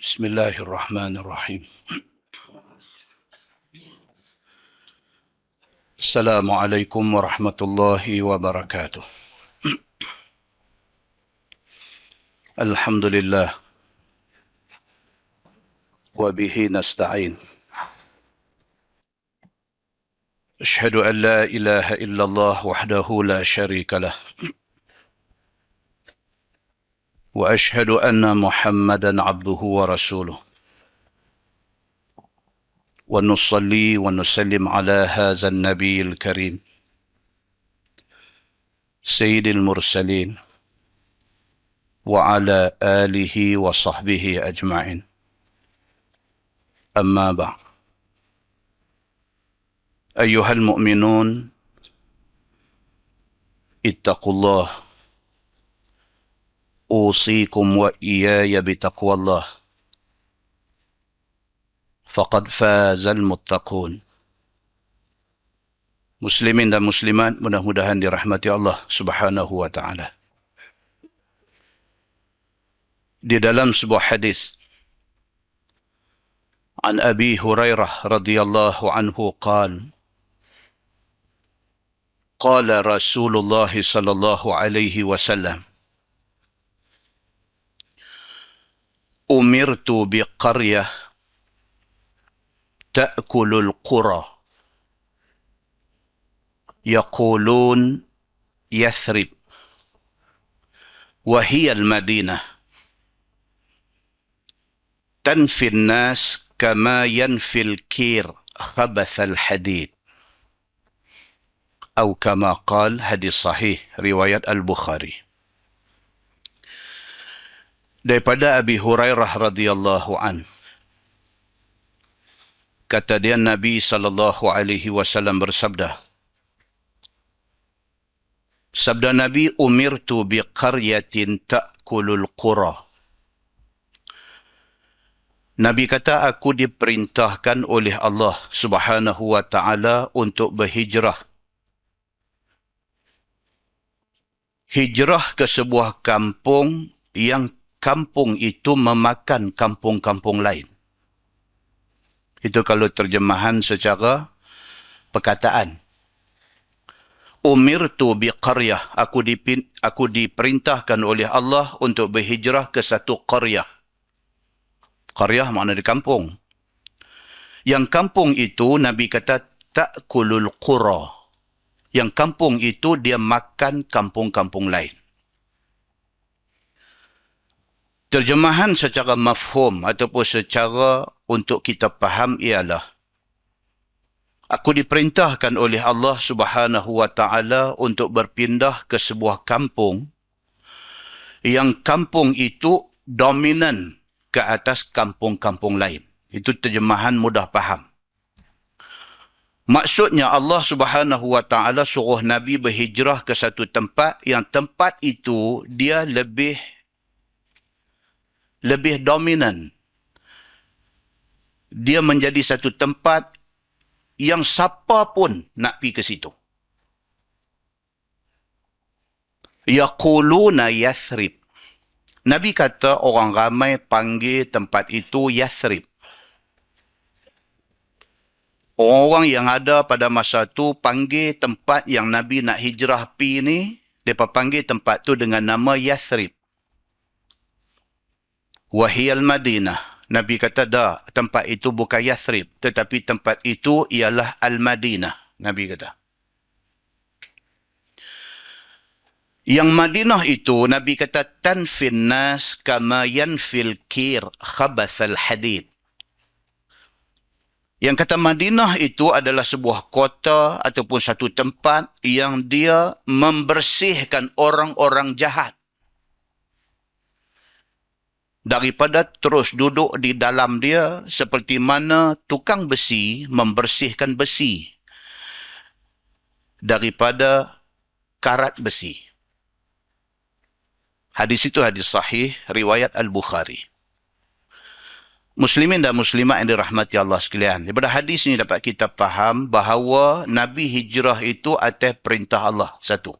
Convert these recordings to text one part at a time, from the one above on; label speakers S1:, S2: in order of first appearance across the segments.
S1: بسم الله الرحمن الرحيم. السلام عليكم ورحمة الله وبركاته. الحمد لله وبه نستعين. أشهد أن لا إله إلا الله وحده لا شريك له، وأشهد أن محمدا عبده ورسوله، ونصلي ونسلم على هذا النبي الكريم سيد المرسلين وعلى آله وصحبه أجمعين. أما بعد، أيها المؤمنون، اتقوا الله، أوصيكم وإياي بتقوى الله، faqad fazal muttaqun. Muslimin dan muslimat, mudah-mudahan dirahmati Allah Subhanahu wa taala. Di dalam sebuah hadis an Abi Hurairah radhiyallahu anhu qala qala Rasulullah sallallahu alaihi wasallam umirtu biqaryah تأكل القرى يقولون يثرب وهي المدينة تنفي الناس كما ينفي الكير خبث الحديد أو كما قال. Hadis sahih riwayat Al-Bukhari. Daripada Abi Hurairah radhiyallahu anhu, kata dia, Nabi SAW bersabda, sabda Nabi, umirtu biqaryatin ta'kulul qura. Nabi kata, aku diperintahkan oleh Allah Subhanahu wa taala untuk berhijrah. Hijrah ke sebuah kampung yang kampung itu memakan kampung-kampung lain. Itu kalau terjemahan secara perkataan. Umirtu biqaryah, aku diperintahkan oleh Allah untuk berhijrah ke satu qaryah. Qaryah makna di kampung. Yang kampung itu Nabi kata ta'kulul qura. Yang kampung itu dia makan kampung-kampung lain. Terjemahan secara mafhum ataupun secara untuk kita faham ialah, aku diperintahkan oleh Allah Subhanahu wa taala untuk berpindah ke sebuah kampung yang kampung itu dominan ke atas kampung-kampung lain. Itu terjemahan mudah faham. Maksudnya Allah Subhanahu wa taala suruh Nabi berhijrah ke satu tempat yang tempat itu dia lebih dominan. Dia menjadi satu tempat yang siapa pun nak pergi ke situ. Yaquluna Yathrib. Nabi kata orang ramai panggil tempat itu Yathrib. Orang yang ada pada masa tu panggil tempat yang Nabi nak hijrah pergi ni, mereka panggil tempat tu dengan nama Yathrib. Wahiyal Madinah. Nabi kata, dah, tempat itu bukan Yathrib, tetapi tempat itu ialah Al-Madinah. Nabi kata. Yang Madinah itu, Nabi kata, tanfin nas kama yanfil kir khabathal hadid. Yang kata Madinah itu adalah sebuah kota ataupun satu tempat yang dia membersihkan orang-orang jahat. Daripada terus duduk di dalam dia seperti mana tukang besi membersihkan besi daripada karat besi. Hadis itu hadis sahih riwayat Al-Bukhari. Muslimin dan muslimat yang dirahmati Allah sekalian, daripada hadis ini dapat kita faham bahawa Nabi hijrah itu atas perintah Allah. Satu.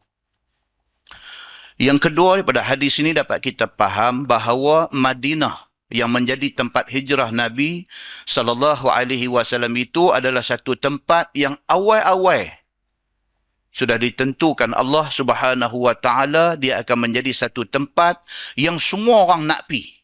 S1: Yang kedua, daripada hadis ini dapat kita faham bahawa Madinah yang menjadi tempat hijrah Nabi sallallahu alaihi wasallam itu adalah satu tempat yang awal-awal sudah ditentukan Allah Subhanahu wa taala dia akan menjadi satu tempat yang semua orang nak pi.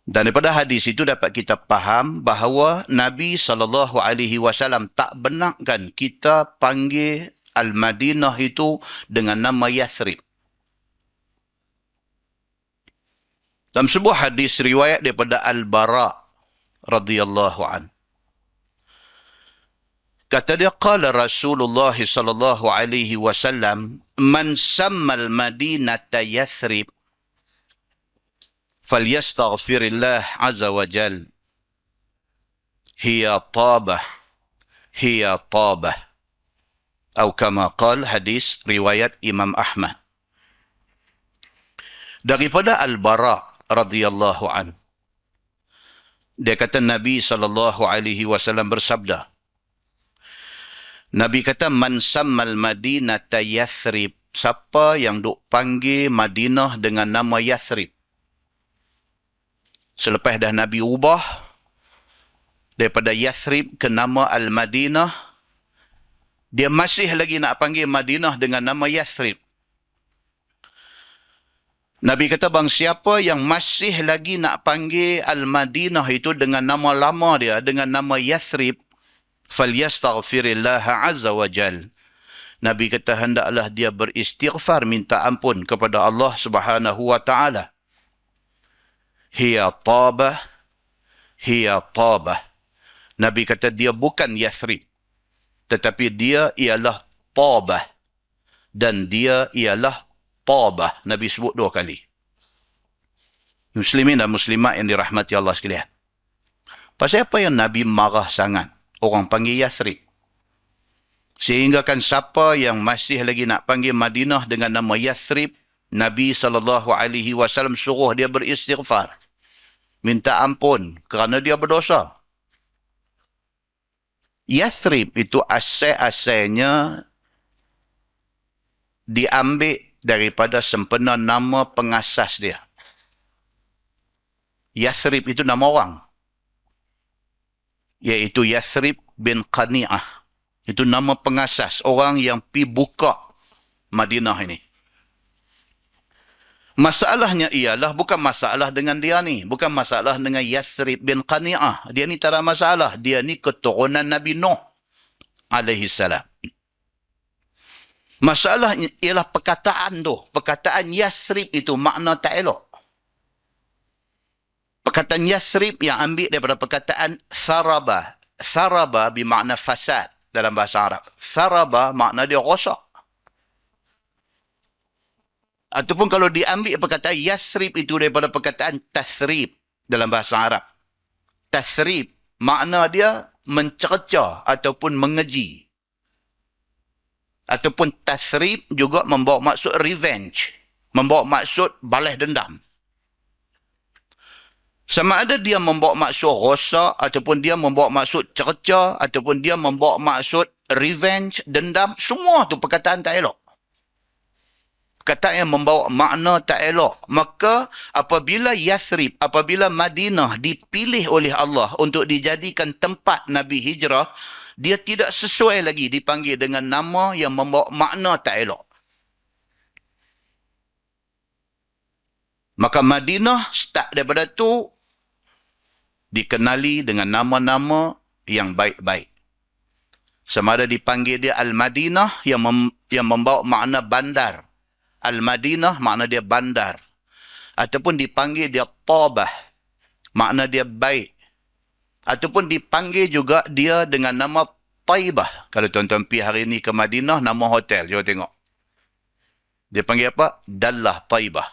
S1: Dan daripada hadis itu dapat kita faham bahawa Nabi sallallahu alaihi wasallam tak benarkan kita panggil Al-Madinah itu dengan nama Yathrib. Dalam sebuah hadis riwayat daripada Al-Bara radhiyallahu an. Kata dia, qala Rasulullah sallallahu alaihi wasallam, man samma al-Madinata Yathrib falyastaghfirillah azza wa jal. Hiya tabah, hiya tabah. Atau kama qal, hadis riwayat Imam Ahmad. Daripada Al-Bara radhiyallahu an. Dia kata Nabi sallallahu alaihi wasallam bersabda. Nabi kata man sammal Madinata Yathrib, siapa yang duk panggil Madinah dengan nama Yathrib. Selepas dah Nabi ubah daripada Yathrib ke nama Al-Madinah, dia masih lagi nak panggil Madinah dengan nama Yathrib. Nabi kata bang siapa yang masih lagi nak panggil Al-Madinah itu dengan nama lama dia, dengan nama Yathrib, falyastaghfirillah azza wa jal. Nabi kata hendaklah dia beristighfar, minta ampun kepada Allah Subhanahu wa taala. Hiya tabah, hiya tabah. Nabi kata dia bukan Yathrib, tetapi dia ialah tabah dan dia ialah tabah. Nabi sebut 2 kali. Muslimin dan muslimat yang dirahmati Allah sekalian. Pasal apa yang Nabi marah sangat orang panggil Yathrib? Sehingga kan siapa yang masih lagi nak panggil Madinah dengan nama Yathrib, Nabi SAW suruh dia beristighfar. Minta ampun kerana dia berdosa. Yathrib itu asal-asalnya diambil daripada sempena nama pengasas dia. Yathrib itu nama orang. Iaitu Yathrib bin Qani'ah. Itu nama pengasas, orang yang pi buka Madinah ini. Masalahnya ialah bukan masalah dengan dia ni. Bukan masalah dengan Yathrib bin Qani'ah. Dia ni tak ada masalah. Dia ni keturunan Nabi Nuh alaihi salam. Masalah ialah perkataan tu. Perkataan Yathrib itu makna tak elok. Perkataan Yathrib yang ambil daripada perkataan Tharaba. Tharaba bermakna fasad dalam bahasa Arab. Tharaba makna dia rosak. Ataupun kalau diambil perkataan Yathrib itu daripada perkataan Tathrib dalam bahasa Arab. Tathrib makna dia mencerca ataupun mengeji. Ataupun Tathrib juga membawa maksud revenge. Membawa maksud balas dendam. Sama ada dia membawa maksud rosak, ataupun dia membawa maksud cerca, ataupun dia membawa maksud revenge, dendam, semua tu perkataan tak elok. Perkataan yang membawa makna tak elok. Maka apabila Yathrib, apabila Madinah dipilih oleh Allah untuk dijadikan tempat Nabi hijrah, dia tidak sesuai lagi dipanggil dengan nama yang membawa makna tak elok. Maka Madinah start daripada tu dikenali dengan nama-nama yang baik-baik. Sama ada dipanggil dia Al-Madinah yang membawa makna bandar. Al-Madinah makna dia bandar. Ataupun dipanggil dia Tabah, makna dia baik. Ataupun dipanggil juga dia dengan nama Taibah. Kalau tuan-tuan pergi hari ini ke Madinah, nama hotel, cuba tengok. Dia panggil apa? Dallah Taibah.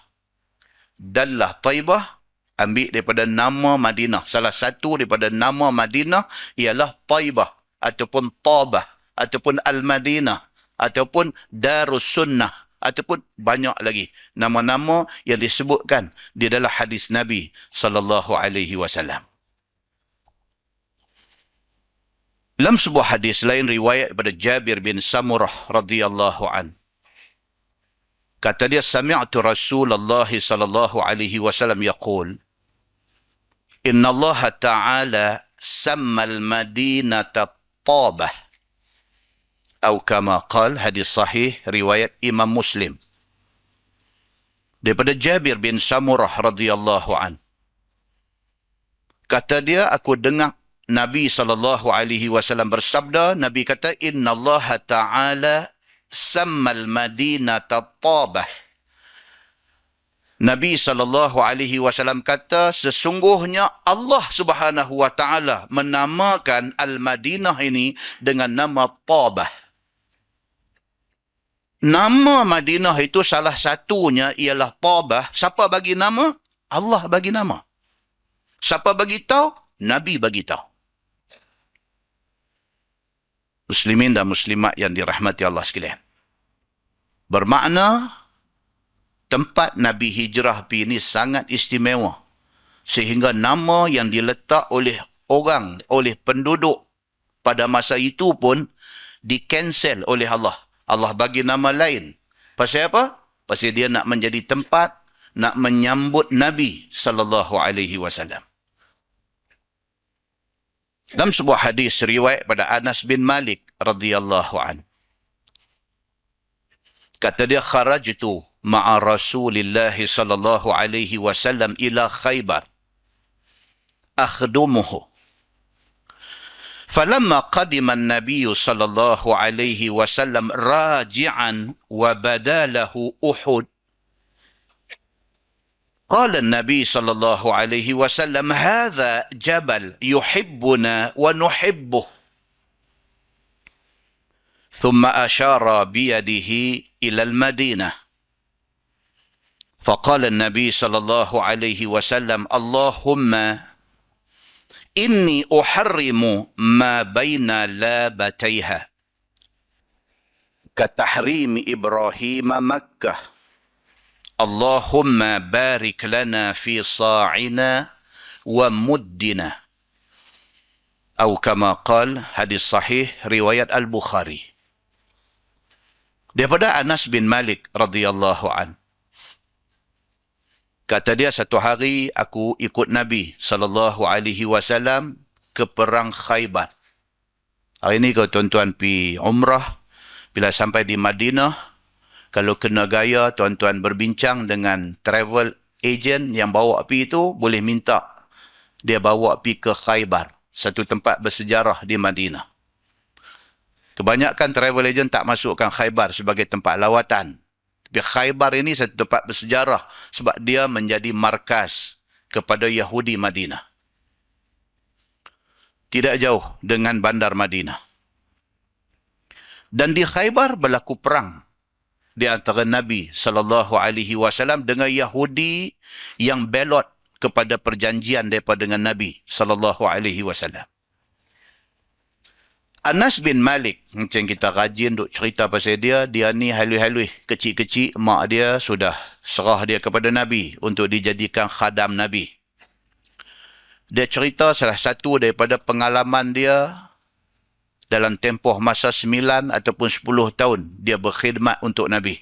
S1: Dallah Taibah ambil daripada nama Madinah. Salah satu daripada nama Madinah ialah Taibah ataupun Tabah ataupun Al-Madinah ataupun Darus Sunnah ataupun banyak lagi nama-nama yang disebutkan di dalam hadis Nabi sallallahu alaihi wasallam. Dalam sebuah hadis lain riwayat daripada Jabir bin Samurah radhiyallahu an. Kata dia, sami'tu Rasulullah sallallahu alaihi wasallam yaqul, Inna Allah Ta'ala sammal madinata Tabah. Atau kama qal, hadis sahih, riwayat Imam Muslim. Daripada Jabir bin Samurah radhiyallahu an. Kata dia, aku dengar Nabi SAW bersabda, Nabi kata, Inna Allah Ta'ala sammal madinata Tabah. Nabi SAW kata, sesungguhnya Allah Subhanahu Wa Ta'ala menamakan Al-Madinah ini dengan nama Tabah. Nama Madinah itu salah satunya ialah Tabah. Siapa bagi nama? Allah bagi nama. Siapa bagi tahu? Nabi bagi tahu. Muslimin dan muslimat yang dirahmati Allah sekalian. Bermakna, tempat Nabi hijrah ini sangat istimewa. Sehingga nama yang diletak oleh orang, oleh penduduk pada masa itu pun di-cancel oleh Allah. Allah bagi nama lain. Pasal apa? Pasal dia nak menjadi tempat, nak menyambut Nabi SAW. Dalam sebuah hadis riwayat pada Anas bin Malik radhiyallahu an. Kata dia, kharajtu ma'a Rasulillah sallallahu alaihi wasallam ila Khaybar akhdumuhu. Falamma qadima an-nabiy sallallahu alaihi wasallam raji'an wa badalahu Uhud. قال النبي صلى الله عليه وسلم هذا جبل يحبنا ونحبه. ثم أشار بيده إلى المدينة. فقال النبي صلى الله عليه وسلم اللهم إني أحرم ما بين لابتيها كتحريم إبراهيم مكة. اللهم بارك لنا في صاعنا ومدنا. أو كما قال, hadis sahih riwayat Al-Bukhari. Daripada Anas bin Malik radhiyallahu an. Kata dia, satu hari aku ikut Nabi sallallahu alaihi wasallam ke perang Khaybar. Hari ini kalau tuan-tuan pergi umrah, bila sampai di Madinah, kalau kena gaya, tuan-tuan berbincang dengan travel agent yang bawa pergi itu, boleh minta dia bawa pergi ke Khaybar, satu tempat bersejarah di Madinah. Kebanyakan travel agent tak masukkan Khaybar sebagai tempat lawatan. Tapi Khaybar ini satu tempat bersejarah sebab dia menjadi markas kepada Yahudi Madinah. Tidak jauh dengan bandar Madinah. Dan di Khaybar berlaku perang di antara Nabi SAW dengan Yahudi yang belot kepada perjanjian daripada dengan Nabi SAW. Anas bin Malik, macam kita rajin duk cerita pasal dia ni halus-halus, kecil-kecil, mak dia sudah serah dia kepada Nabi untuk dijadikan khadam Nabi. Dia cerita salah satu daripada pengalaman dia dalam tempoh masa 9 ataupun 10 tahun dia berkhidmat untuk Nabi.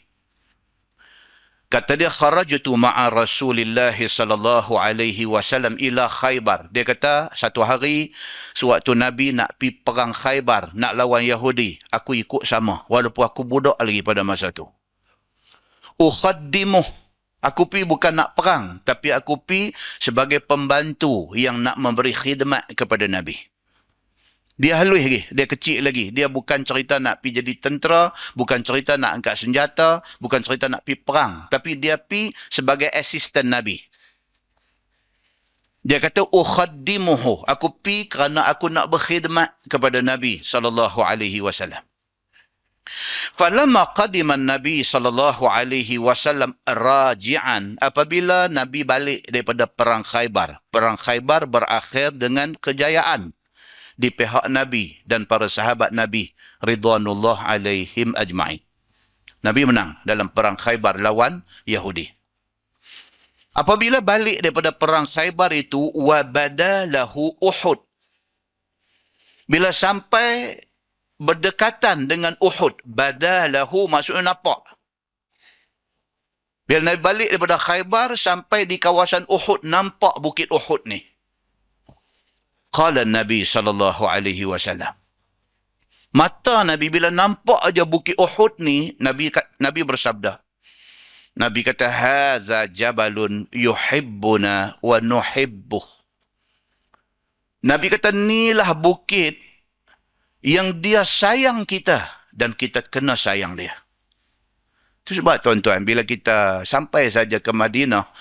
S1: Kata dia, kharajtu ma'a Rasulillah sallallahu alaihi wasallam ila Khaybar. Dia kata, satu hari sewaktu Nabi nak pergi perang Khaybar, nak lawan Yahudi, aku ikut sama walaupun aku budak lagi pada masa tu. Ukhaddimuh. Aku pergi bukan nak perang, tapi aku pergi sebagai pembantu yang nak memberi khidmat kepada Nabi. Dia halus lagi, dia kecil lagi. Dia bukan cerita nak pergi jadi tentera, bukan cerita nak angkat senjata, bukan cerita nak pergi perang. Tapi dia pergi sebagai asisten Nabi. Dia kata, ukhaddimuhu. Aku pergi kerana aku nak berkhidmat kepada Nabi SAW. Falamma qadima Nabi SAW raji'an. Apabila Nabi balik daripada perang Khaybar. Perang Khaybar berakhir dengan kejayaan di pihak Nabi dan para sahabat Nabi ridwanullah alaihim ajma'in. Nabi menang dalam perang Khaybar lawan Yahudi. Apabila balik daripada perang Khaybar itu, wa badalahu Uhud. Bila sampai berdekatan dengan Uhud, badalahu maksudnya nampak. Bila Nabi balik daripada Khaybar sampai di kawasan Uhud, nampak bukit Uhud ni. Qala Nabi SAW. Mata Nabi bila nampak aja bukit Uhud ni, Nabi bersabda. Nabi kata, haza jabalun yuhibbuna wa nuhibbuh. Nabi kata, inilah bukit yang dia sayang kita dan kita kena sayang dia. Itu sebab tuan-tuan, bila kita sampai saja ke Madinah,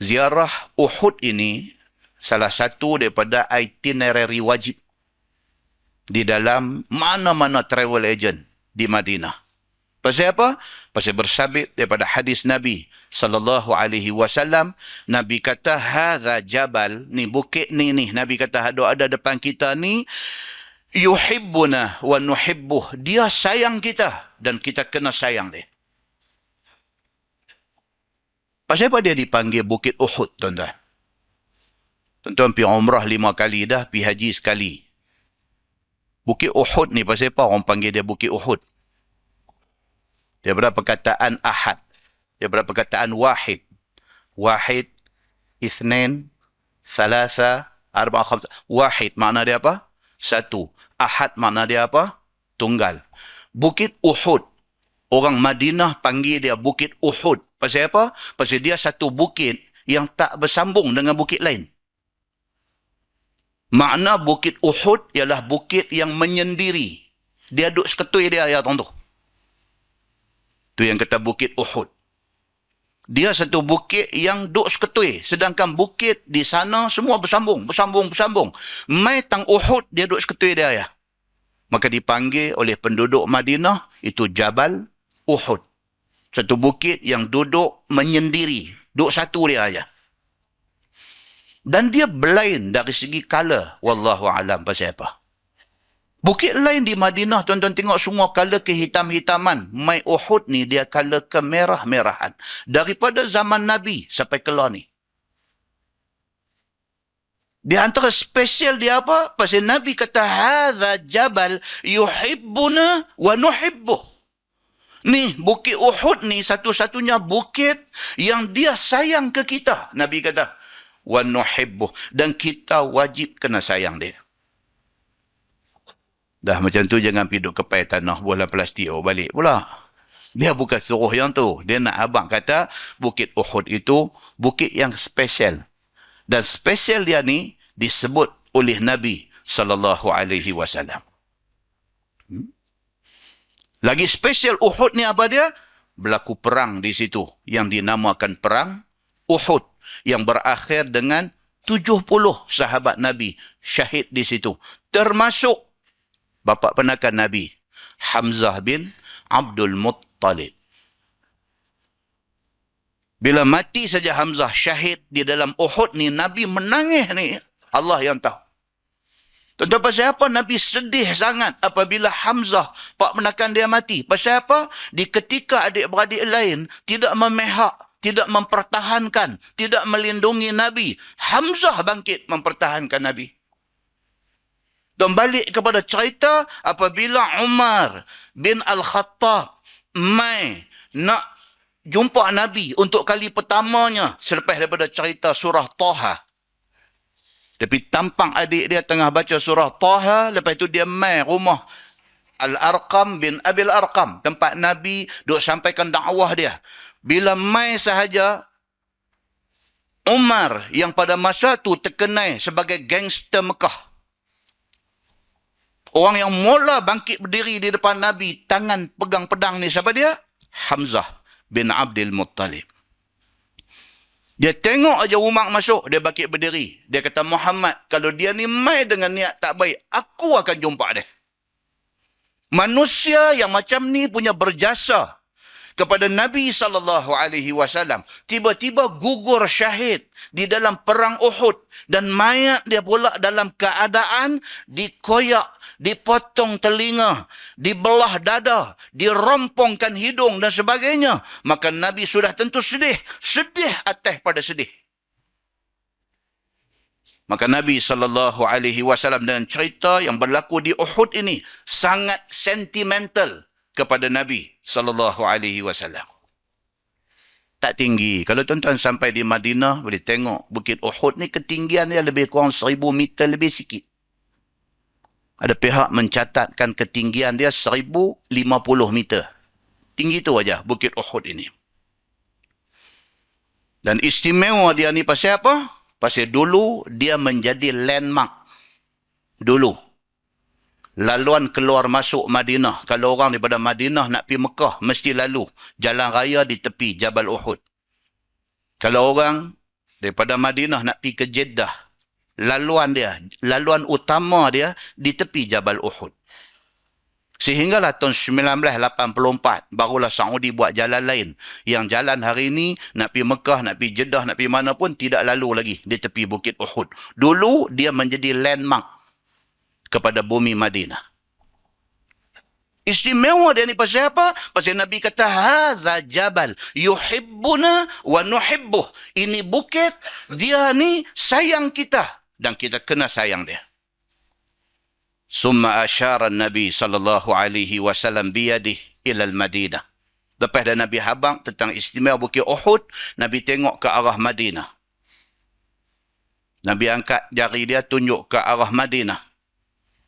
S1: ziarah Uhud ini salah satu daripada itinerary wajib di dalam mana-mana travel agent di Madinah. Pasal apa? Pasal bersabit daripada hadis Nabi SAW. Nabi kata, hadza jabal, ni bukit ni. Nabi kata, ada depan kita ni, yuhibbuna wa nuhibbuh. Dia sayang kita dan kita kena sayang dia. Pasal apa dia dipanggil Bukit Uhud, tuan-tuan? Tuan-tuan pergi umrah 5 kali dah, pergi haji sekali. Bukit Uhud ni pasal apa orang panggil dia Bukit Uhud? Daripada perkataan ahad. Daripada perkataan wahid. Wahid, ithnain, thalatha, arba'a, khamsa. Wahid makna dia apa? Satu. Ahad makna dia apa? Tunggal. Bukit Uhud. Orang Madinah panggil dia Bukit Uhud. Pasal apa? Pasal dia satu bukit yang tak bersambung dengan bukit lain. Makna Bukit Uhud ialah bukit yang menyendiri. Dia duduk seketui dia, ya tuan tu. Itu yang kata Bukit Uhud. Dia satu bukit yang duduk seketui. Sedangkan bukit di sana semua bersambung. Mai tang Uhud, dia duduk seketui dia, ya. Maka dipanggil oleh penduduk Madinah, itu Jabal Uhud. Satu bukit yang duduk menyendiri. Duduk satu dia aja. Dan dia berlain dari segi color. Wallahu alam pasal apa. Bukit lain di Madinah, tuan-tuan tengok semua color kehitam-hitaman. Mai Uhud ni dia color kemerah-merahan. Daripada zaman Nabi sampai keluar ni. Di antara spesial dia apa? Pasal Nabi kata, hadza jabal yuhibbuna wa nuhibbuh. Ni, Bukit Uhud ni satu-satunya bukit yang dia sayang ke kita. Nabi kata, wa nuhibbuh. Dan kita wajib kena sayang dia. Dah macam tu jangan pergi duduk kepai tanah bola plastik balik pula. Dia bukan suruh yang tu. Dia nak abang kata Bukit Uhud itu bukit yang spesial. Dan spesial dia ni disebut oleh Nabi SAW. Lagi spesial Uhud ni apa dia? Berlaku perang di situ yang dinamakan Perang Uhud. Yang berakhir dengan 70 sahabat Nabi syahid di situ. Termasuk bapa penakan Nabi, Hamzah bin Abdul Muttalib. Bila mati saja Hamzah syahid di dalam Uhud ni, Nabi menangis ni. Allah yang tahu. Tuan-tuan, pasal apa Nabi sedih sangat apabila Hamzah, pak penakan dia mati? Pasal apa? Di ketika adik-beradik lain tidak memihak, tidak mempertahankan, tidak melindungi Nabi, Hamzah bangkit mempertahankan Nabi. Dan balik kepada cerita apabila Umar bin Al-Khattab mai nak jumpa Nabi untuk kali pertamanya selepas daripada cerita surah Taha. Tapi tampang adik dia tengah baca surah Taha, lepas itu dia mai rumah Al-Arqam bin Abil Arqam, tempat Nabi duk sampaikan dakwah dia. Bila mai sahaja, Umar yang pada masa tu terkenal sebagai gangster Mekah, orang yang mula bangkit berdiri di depan Nabi, tangan pegang pedang ni, siapa dia? Hamzah bin Abdul Muttalib. Dia tengok aja Umar masuk, dia bangkit berdiri. Dia kata, Muhammad, kalau dia ni mai dengan niat tak baik, aku akan jumpa dia. Manusia yang macam ni punya berjasa kepada Nabi SAW. Tiba-tiba gugur syahid di dalam perang Uhud. Dan mayat dia pula dalam keadaan dikoyak, dipotong telinga, dibelah dada, dirompongkan hidung dan sebagainya. Maka Nabi sudah tentu sedih. Sedih atas pada sedih. Maka Nabi SAW dengan cerita yang berlaku di Uhud ini sangat sentimental kepada Nabi SAW. tak tinggi. Kalau tuan-tuan sampai di Madinah, boleh tengok Bukit Uhud ni ketinggian dia lebih kurang 1000 meter lebih sikit. Ada pihak mencatatkan ketinggian dia 1050 meter. Tinggi tu aja Bukit Uhud ini. Dan istimewa dia ni pasal apa? Pasal dulu dia menjadi landmark. Dulu. Laluan keluar masuk Madinah. Kalau orang daripada Madinah nak pergi Mekah, mesti lalu jalan raya di tepi Jabal Uhud. Kalau orang daripada Madinah nak pergi ke Jeddah, laluan utama dia di tepi Jabal Uhud. Sehinggalah tahun 1984, barulah Saudi buat jalan lain. Yang jalan hari ini, nak pergi Mekah, nak pergi Jeddah, nak pergi mana pun, tidak lalu lagi di tepi Bukit Uhud. Dulu, dia menjadi landmark kepada bumi Madinah. Istimewa dia ni pasal apa? Pasal Nabi kata, Haza jabal yuhibbuna wa nuhibbuh. Ini bukit, dia ni sayang kita. Dan kita kena sayang dia. Summa asyara Nabi sallallahu alaihi wasallam biyadih ilal Madinah. Lepas dah Nabi habang tentang istimewa Bukit Uhud, Nabi tengok ke arah Madinah. Nabi angkat jari dia tunjuk ke arah Madinah.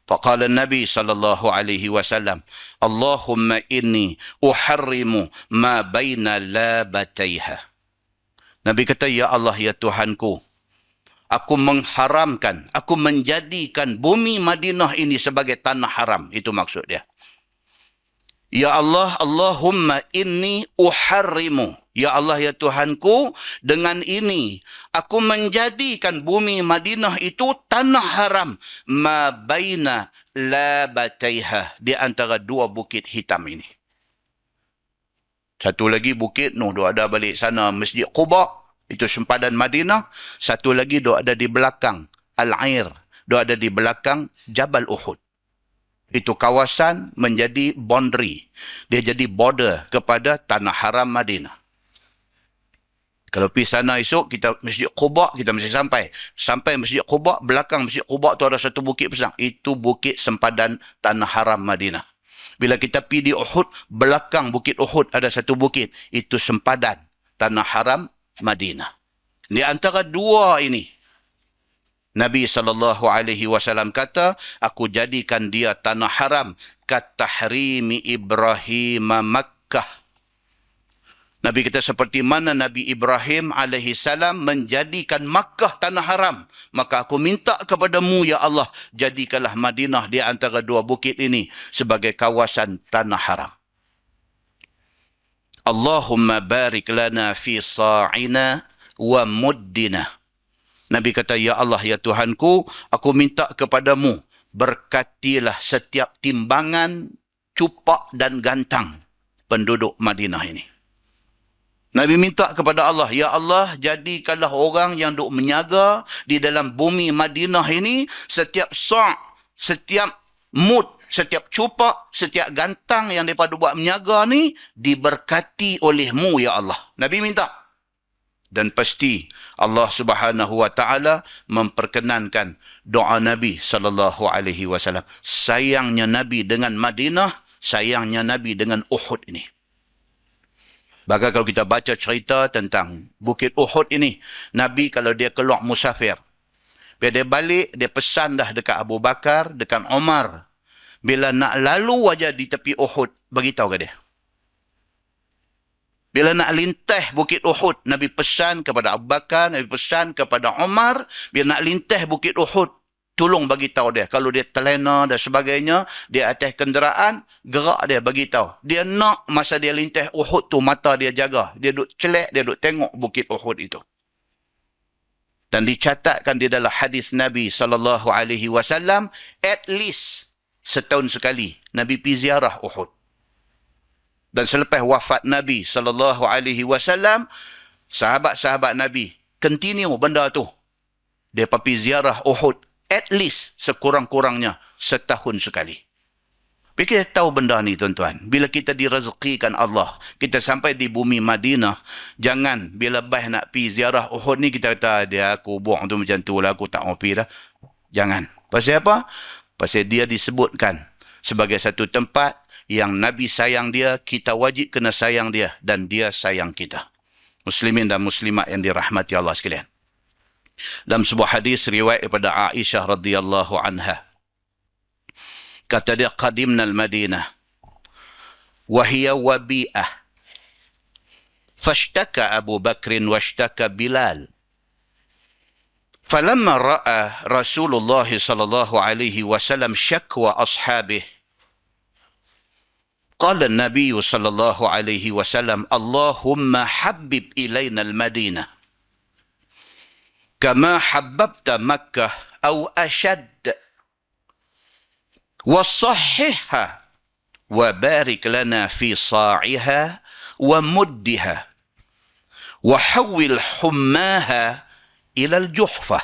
S1: Faqala Nabi sallallahu alaihi wasallam, Allahumma inni uharrimu ma baina labataiha. Nabi kata, ya Allah, ya Tuhanku, aku mengharamkan, aku menjadikan bumi Madinah ini sebagai tanah haram. Itu maksud dia. Ya Allah, Allahumma inni uharrimu. Ya Allah, ya Tuhanku, dengan ini aku menjadikan bumi Madinah itu tanah haram. Ma baina labataiha. Di antara dua bukit hitam ini. Satu lagi bukit, dia ada balik sana Masjid Quba. Itu sempadan Madinah. Satu lagi dia ada di belakang Al-Air. Dia ada di belakang Jabal Uhud. Itu kawasan menjadi boundary. Dia jadi border kepada tanah haram Madinah. Kalau pergi sana esok, kita Masjid Quba, kita mesti sampai. Sampai Masjid Quba, belakang Masjid Quba tu ada satu bukit besar. Itu bukit sempadan tanah haram Madinah. Bila kita pergi di Uhud, belakang Bukit Uhud ada satu bukit. Itu sempadan tanah haram Madinah. Di antara dua ini, Nabi SAW kata, aku jadikan dia tanah haram katahrimi Ibrahim Makkah. Nabi kata seperti mana Nabi Ibrahim alaihissalam menjadikan Makkah tanah haram. Maka aku minta kepadamu, ya Allah, jadikanlah Madinah di antara dua bukit ini sebagai kawasan tanah haram. Allahumma barik lana fi sa'ina wa muddina. Nabi kata, ya Allah, ya Tuhanku, aku minta kepadamu, berkatilah setiap timbangan, cupak dan gantang penduduk Madinah ini. Nabi minta kepada Allah, ya Allah, jadikanlah orang yang duk menyaga di dalam bumi Madinah ini, setiap sa', setiap mud, setiap cupak, setiap gantang yang mereka buat menyaga ni, diberkati olehmu, ya Allah. Nabi minta. Dan pasti Allah Subhanahu wa taala memperkenankan doa Nabi sallallahu alaihi wasallam. Sayangnya Nabi dengan Madinah, sayangnya Nabi dengan Uhud ini. Bahkan kalau kita baca cerita tentang Bukit Uhud ini, Nabi kalau dia keluar musafir, bila dia balik, dia pesan dah dekat Abu Bakar, dekat Umar. Bila nak lalu aja di tepi Uhud, beritahu ke dia. Bila nak lintah Bukit Uhud, Nabi pesan kepada Abu Bakar, Nabi pesan kepada Umar, bila nak lintah Bukit Uhud, tolong bagi tahu dia. Kalau dia terlena dan sebagainya, dia atas kenderaan, gerak dia bagi tahu. Dia nak masa dia lintah Uhud tu, mata dia jaga. Dia duk celak, dia duk tengok Bukit Uhud itu. Dan dicatatkan di dalam hadis Nabi SAW, at least setahun sekali, Nabi pergi ziarah Uhud. Dan selepas wafat Nabi SAW, sahabat-sahabat Nabi continue benda tu. Dia pergi ziarah Uhud at least sekurang-kurangnya setahun sekali. Kita tahu benda ni, tuan-tuan. Bila kita direzekikan Allah, kita sampai di bumi Madinah, jangan bila bah nak pergi ziarah Uhud ni, kita kata, dia kubur tu macam tu lah, aku tak mau pergi dah. Jangan. Pasal apa? Pasal dia disebutkan sebagai satu tempat yang Nabi sayang dia, kita wajib kena sayang dia, dan dia sayang kita. Muslimin dan muslimat yang dirahmati Allah sekalian. Dalam sebuah hadis riwayat daripada Aisyah radhiyallahu anha. Kata dia, qadimna al-Madinah wa hiya wabi'ah. Fashtaka Abu Bakr washtaka Bilal. فلما رأى رسول الله صلى الله عليه وسلم شكوى أصحابه قال النبي صلى الله عليه وسلم اللهم حبب إلينا المدينة كما حببت مكة أو أشد وصححها وبارك لنا في صاعها ومدها وحول حماها إلى الجحفة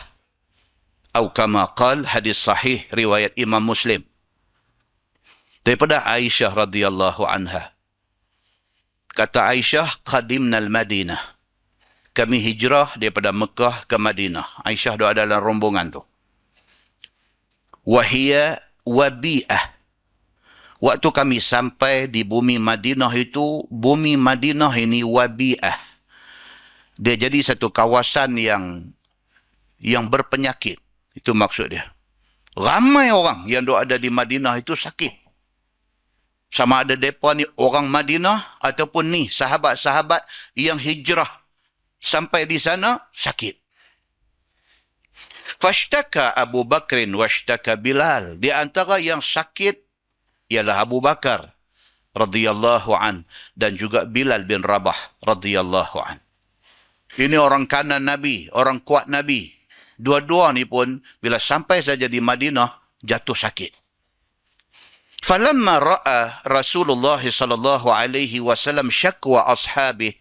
S1: أو كما قال hadis sahih riwayat Imam Muslim daripada Aisyah radhiyallahu anha. Kata Aisyah, qadimna al-Madinah, kami hijrah daripada Mekah ke Madinah. Aisyah ada dalam rombongan tu. Wahia wabi'ah, waktu kami sampai di bumi Madinah itu, bumi Madinah ini wabi'ah, dia jadi satu kawasan yang berpenyakit. Itu maksud dia. Ramai orang yang ada di Madinah itu sakit. Sama ada mereka ni orang Madinah ataupun ni sahabat-sahabat yang hijrah sampai di sana sakit. Fashtaka Abu Bakr washtaka Bilal. Di antara yang sakit ialah Abu Bakar radhiyallahu an dan juga Bilal bin Rabah radhiyallahu an. Ini orang kanan Nabi, orang kuat Nabi. Dua-dua ni pun bila sampai saja di Madinah jatuh sakit. Falamma ra'a Rasulullah sallallahu alaihi wasallam syakwa ashabih,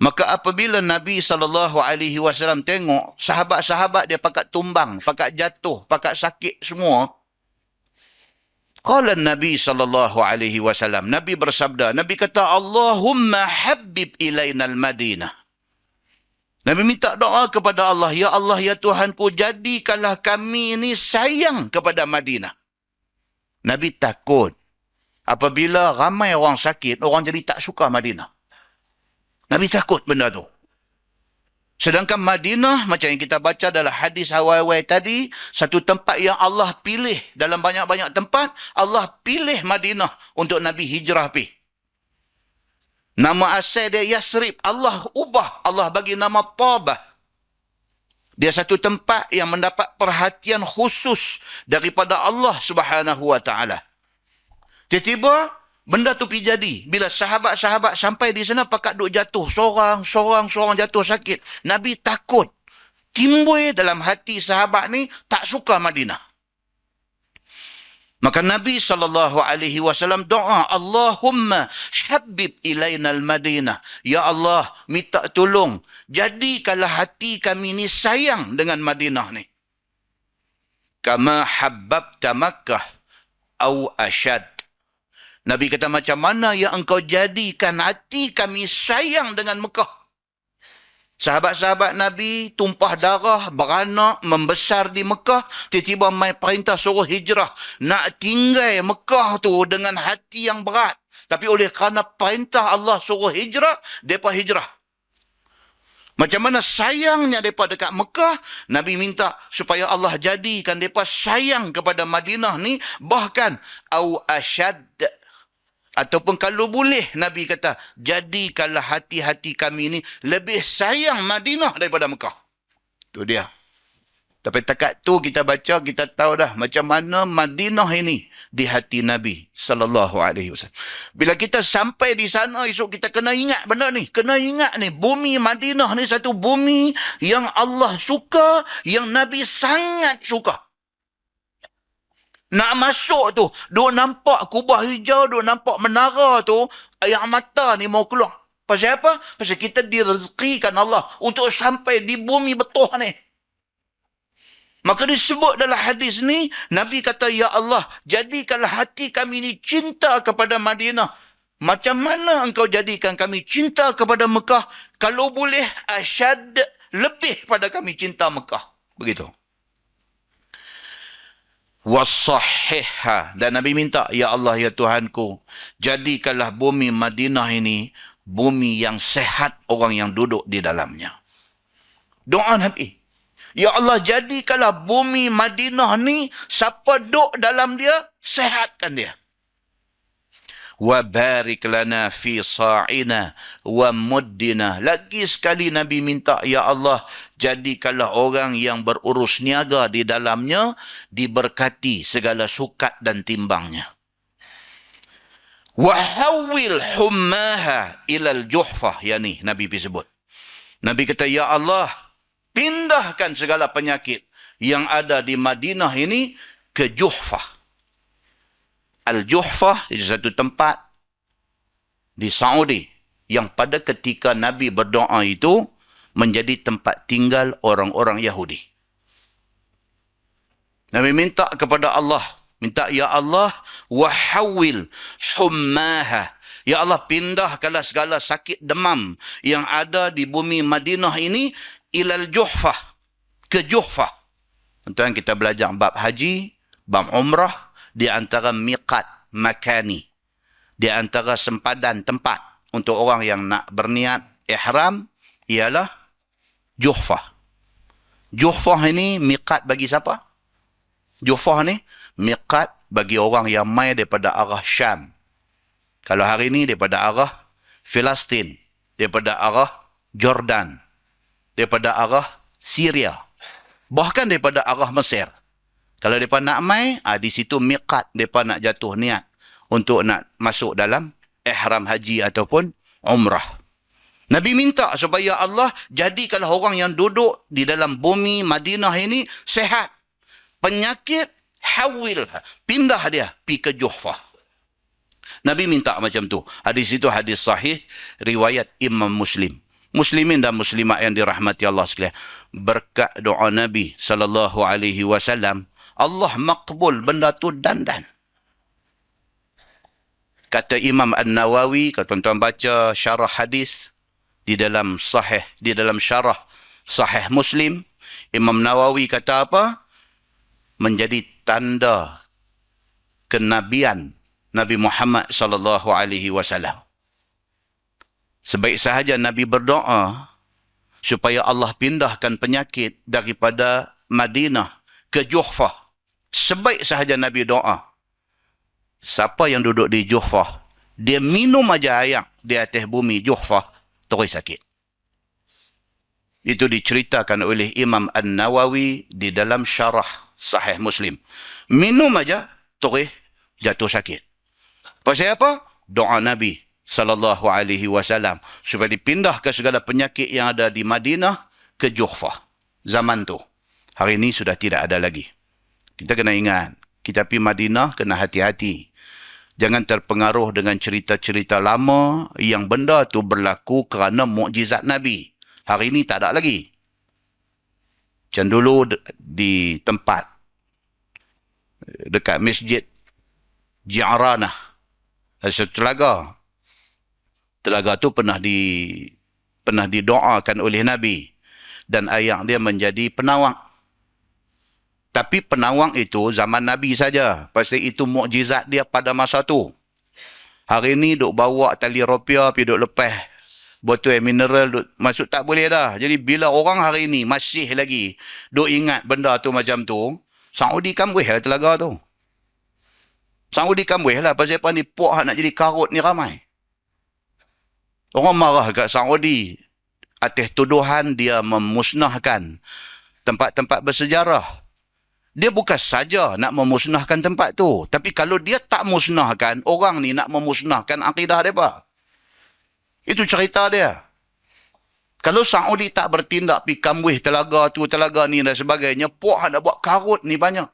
S1: maka apabila Nabi sallallahu alaihi wasallam tengok sahabat-sahabat dia pakat tumbang, pakat jatuh, pakat sakit semua, qala Nabi sallallahu alaihi wasallam, Nabi bersabda, Nabi kata, Allahumma habbib ilaina al-Madinah. Nabi minta doa kepada Allah, ya Allah, ya Tuhanku, jadikanlah kami ini sayang kepada Madinah. Nabi takut apabila ramai orang sakit, orang jadi tak suka Madinah. Nabi takut benda tu. Sedangkan Madinah, macam yang kita baca dalam hadis awal-awal tadi, satu tempat yang Allah pilih. Dalam banyak-banyak tempat, Allah pilih Madinah untuk Nabi hijrah pergi. Nama asal dia Yasrib. Allah ubah. Allah bagi nama Tabah. Dia satu tempat yang mendapat perhatian khusus daripada Allah Subhanahu wa ta'ala. Tiba-tiba benda tu pergi jadi. Bila sahabat-sahabat sampai di sana pakat duk jatuh. Seorang jatuh sakit. Nabi takut. Timbul dalam hati sahabat ni tak suka Madinah. Maka Nabi SAW doa, Allahumma habib ilaina al-Madinah. Ya Allah, minta tolong. Jadikanlah hati kami ni sayang dengan Madinah ni. Kama habbabta Makkah au asyad. Nabi kata, macam mana yang engkau jadikan hati kami sayang dengan Mekah. Sahabat-sahabat Nabi tumpah darah, beranak, membesar di Mekah. Tiba-tiba mai perintah suruh hijrah. Nak tinggal Mekah tu dengan hati yang berat. Tapi oleh kerana perintah Allah suruh hijrah, mereka hijrah. Macam mana sayangnya mereka dekat Mekah, Nabi minta supaya Allah jadikan mereka sayang kepada Madinah ni. Bahkan, au asyad. Ataupun kalau boleh, Nabi kata, jadikanlah hati-hati kami ni lebih sayang Madinah daripada Mekah. Itu dia. Tapi takat tu kita baca, kita tahu dah macam mana Madinah ini di hati Nabi SAW. Bila kita sampai di sana, esok kita kena ingat benda ni. Kena ingat ni, bumi Madinah ni satu bumi yang Allah suka, yang Nabi sangat suka. Nak masuk tu, duk nampak kubah hijau, duk nampak menara tu, air mata ni mau keluar. Pasal apa? Pasal kita direzekikan Allah untuk sampai di bumi betuh ni. Maka disebut dalam hadis ni, Nabi kata, ya Allah, jadikanlah hati kami ni cinta kepada Madinah. Macam mana engkau jadikan kami cinta kepada Mekah? Kalau boleh, asyad, lebih pada kami cinta Mekah. Begitu. Wasahihha, dan Nabi minta, ya Allah, ya Tuhanku, jadikanlah bumi Madinah ini bumi yang sehat orang yang duduk di dalamnya. Doa Nabi. Ya Allah, jadikanlah bumi Madinah ni, siapa duduk dalam dia, sehatkan dia. Wa barik lana fi sa'ina wa muddina. Lagi sekali Nabi minta, ya Allah, jadikanlah orang yang berurus niaga di dalamnya diberkati segala sukat dan timbangnya. Wa hawwil hummaha ilal juhfah. Ya ni Nabi sebut. Nabi kata, ya Allah, pindahkan segala penyakit yang ada di Madinah ini ke Juhfah. Al-Juhfah itu satu tempat di Saudi yang pada ketika Nabi berdoa itu menjadi tempat tinggal orang-orang Yahudi. Nabi minta kepada Allah, minta, ya Allah, wahawil hummaha. Ya Allah, pindahkanlah segala sakit demam yang ada di bumi Madinah ini ilal Juhfah, ke Juhfah. Tuan kita belajar bab haji, bab umrah, di antara miqat makani, di antara sempadan tempat untuk orang yang nak berniat ihram ialah Juhfah. Juhfah ini miqat bagi siapa? Juhfah ni miqat bagi orang yang mai daripada arah Syam. Kalau hari ini daripada arah Filistin, daripada arah Jordan, daripada arah Syria, bahkan daripada arah Mesir. Kalau mereka nak mai, di situ miqat mereka nak jatuh niat untuk nak masuk dalam ihram haji ataupun umrah. Nabi minta supaya Allah jadikanlah orang yang duduk di dalam bumi Madinah ini sehat. Penyakit, hawil, pindah dia pergi ke Juhfah. Nabi minta macam tu. Hadis itu hadis sahih, riwayat Imam Muslim. Muslimin dan muslimat yang dirahmati Allah sekalian. Berkat doa Nabi SAW, Allah makbul benda tu dandan. Kata Imam An-Nawawi, kalau tuan-tuan baca syarah hadis di dalam syarah Sahih Muslim, Imam Nawawi kata apa? Menjadi tanda kenabian Nabi Muhammad SAW. Sebaik sahaja Nabi berdoa supaya Allah pindahkan penyakit daripada Madinah ke Juhfah. Sebaik sahaja Nabi doa, siapa yang duduk di Juhfah, dia minum aja air di atas bumi Juhfah, terus sakit. Itu diceritakan oleh Imam An-Nawawi di dalam syarah Sahih Muslim. Minum aja, terus jatuh sakit. Pasal apa? Doa Nabi SAW supaya dipindahkan segala penyakit yang ada di Madinah ke Juhfah. Zaman tu. Hari ini sudah tidak ada lagi. Kita kena ingat, kita pergi Madinah kena hati-hati. Jangan terpengaruh dengan cerita-cerita lama yang benda tu berlaku kerana mukjizat Nabi. Hari ini tak ada lagi. Macam dulu di tempat dekat Masjid Ji'ranah, ada telaga. Telaga tu pernah didoakan oleh Nabi dan air dia menjadi penawang. Tapi penawang itu zaman Nabi saja. Pasal itu mukjizat dia pada masa tu. Hari ni duk bawa tali rupiah, pergi duk lepas botol air mineral, duk masuk tak boleh dah. Jadi bila orang hari ni masih lagi duk ingat benda tu macam tu, Saudi kambuh lah telaga tu. Saudi kambuh lah. Pasal apa ni, puak nak jadi karut ni ramai. Orang marah kat Saudi atas tuduhan dia memusnahkan tempat-tempat bersejarah. Dia bukan saja nak memusnahkan tempat tu. Tapi kalau dia tak musnahkan, orang ni nak memusnahkan akidah mereka. Itu cerita dia. Kalau Saudi tak bertindak pergi kambuh telaga tu, telaga ni dan sebagainya, puak nak buat karut ni banyak.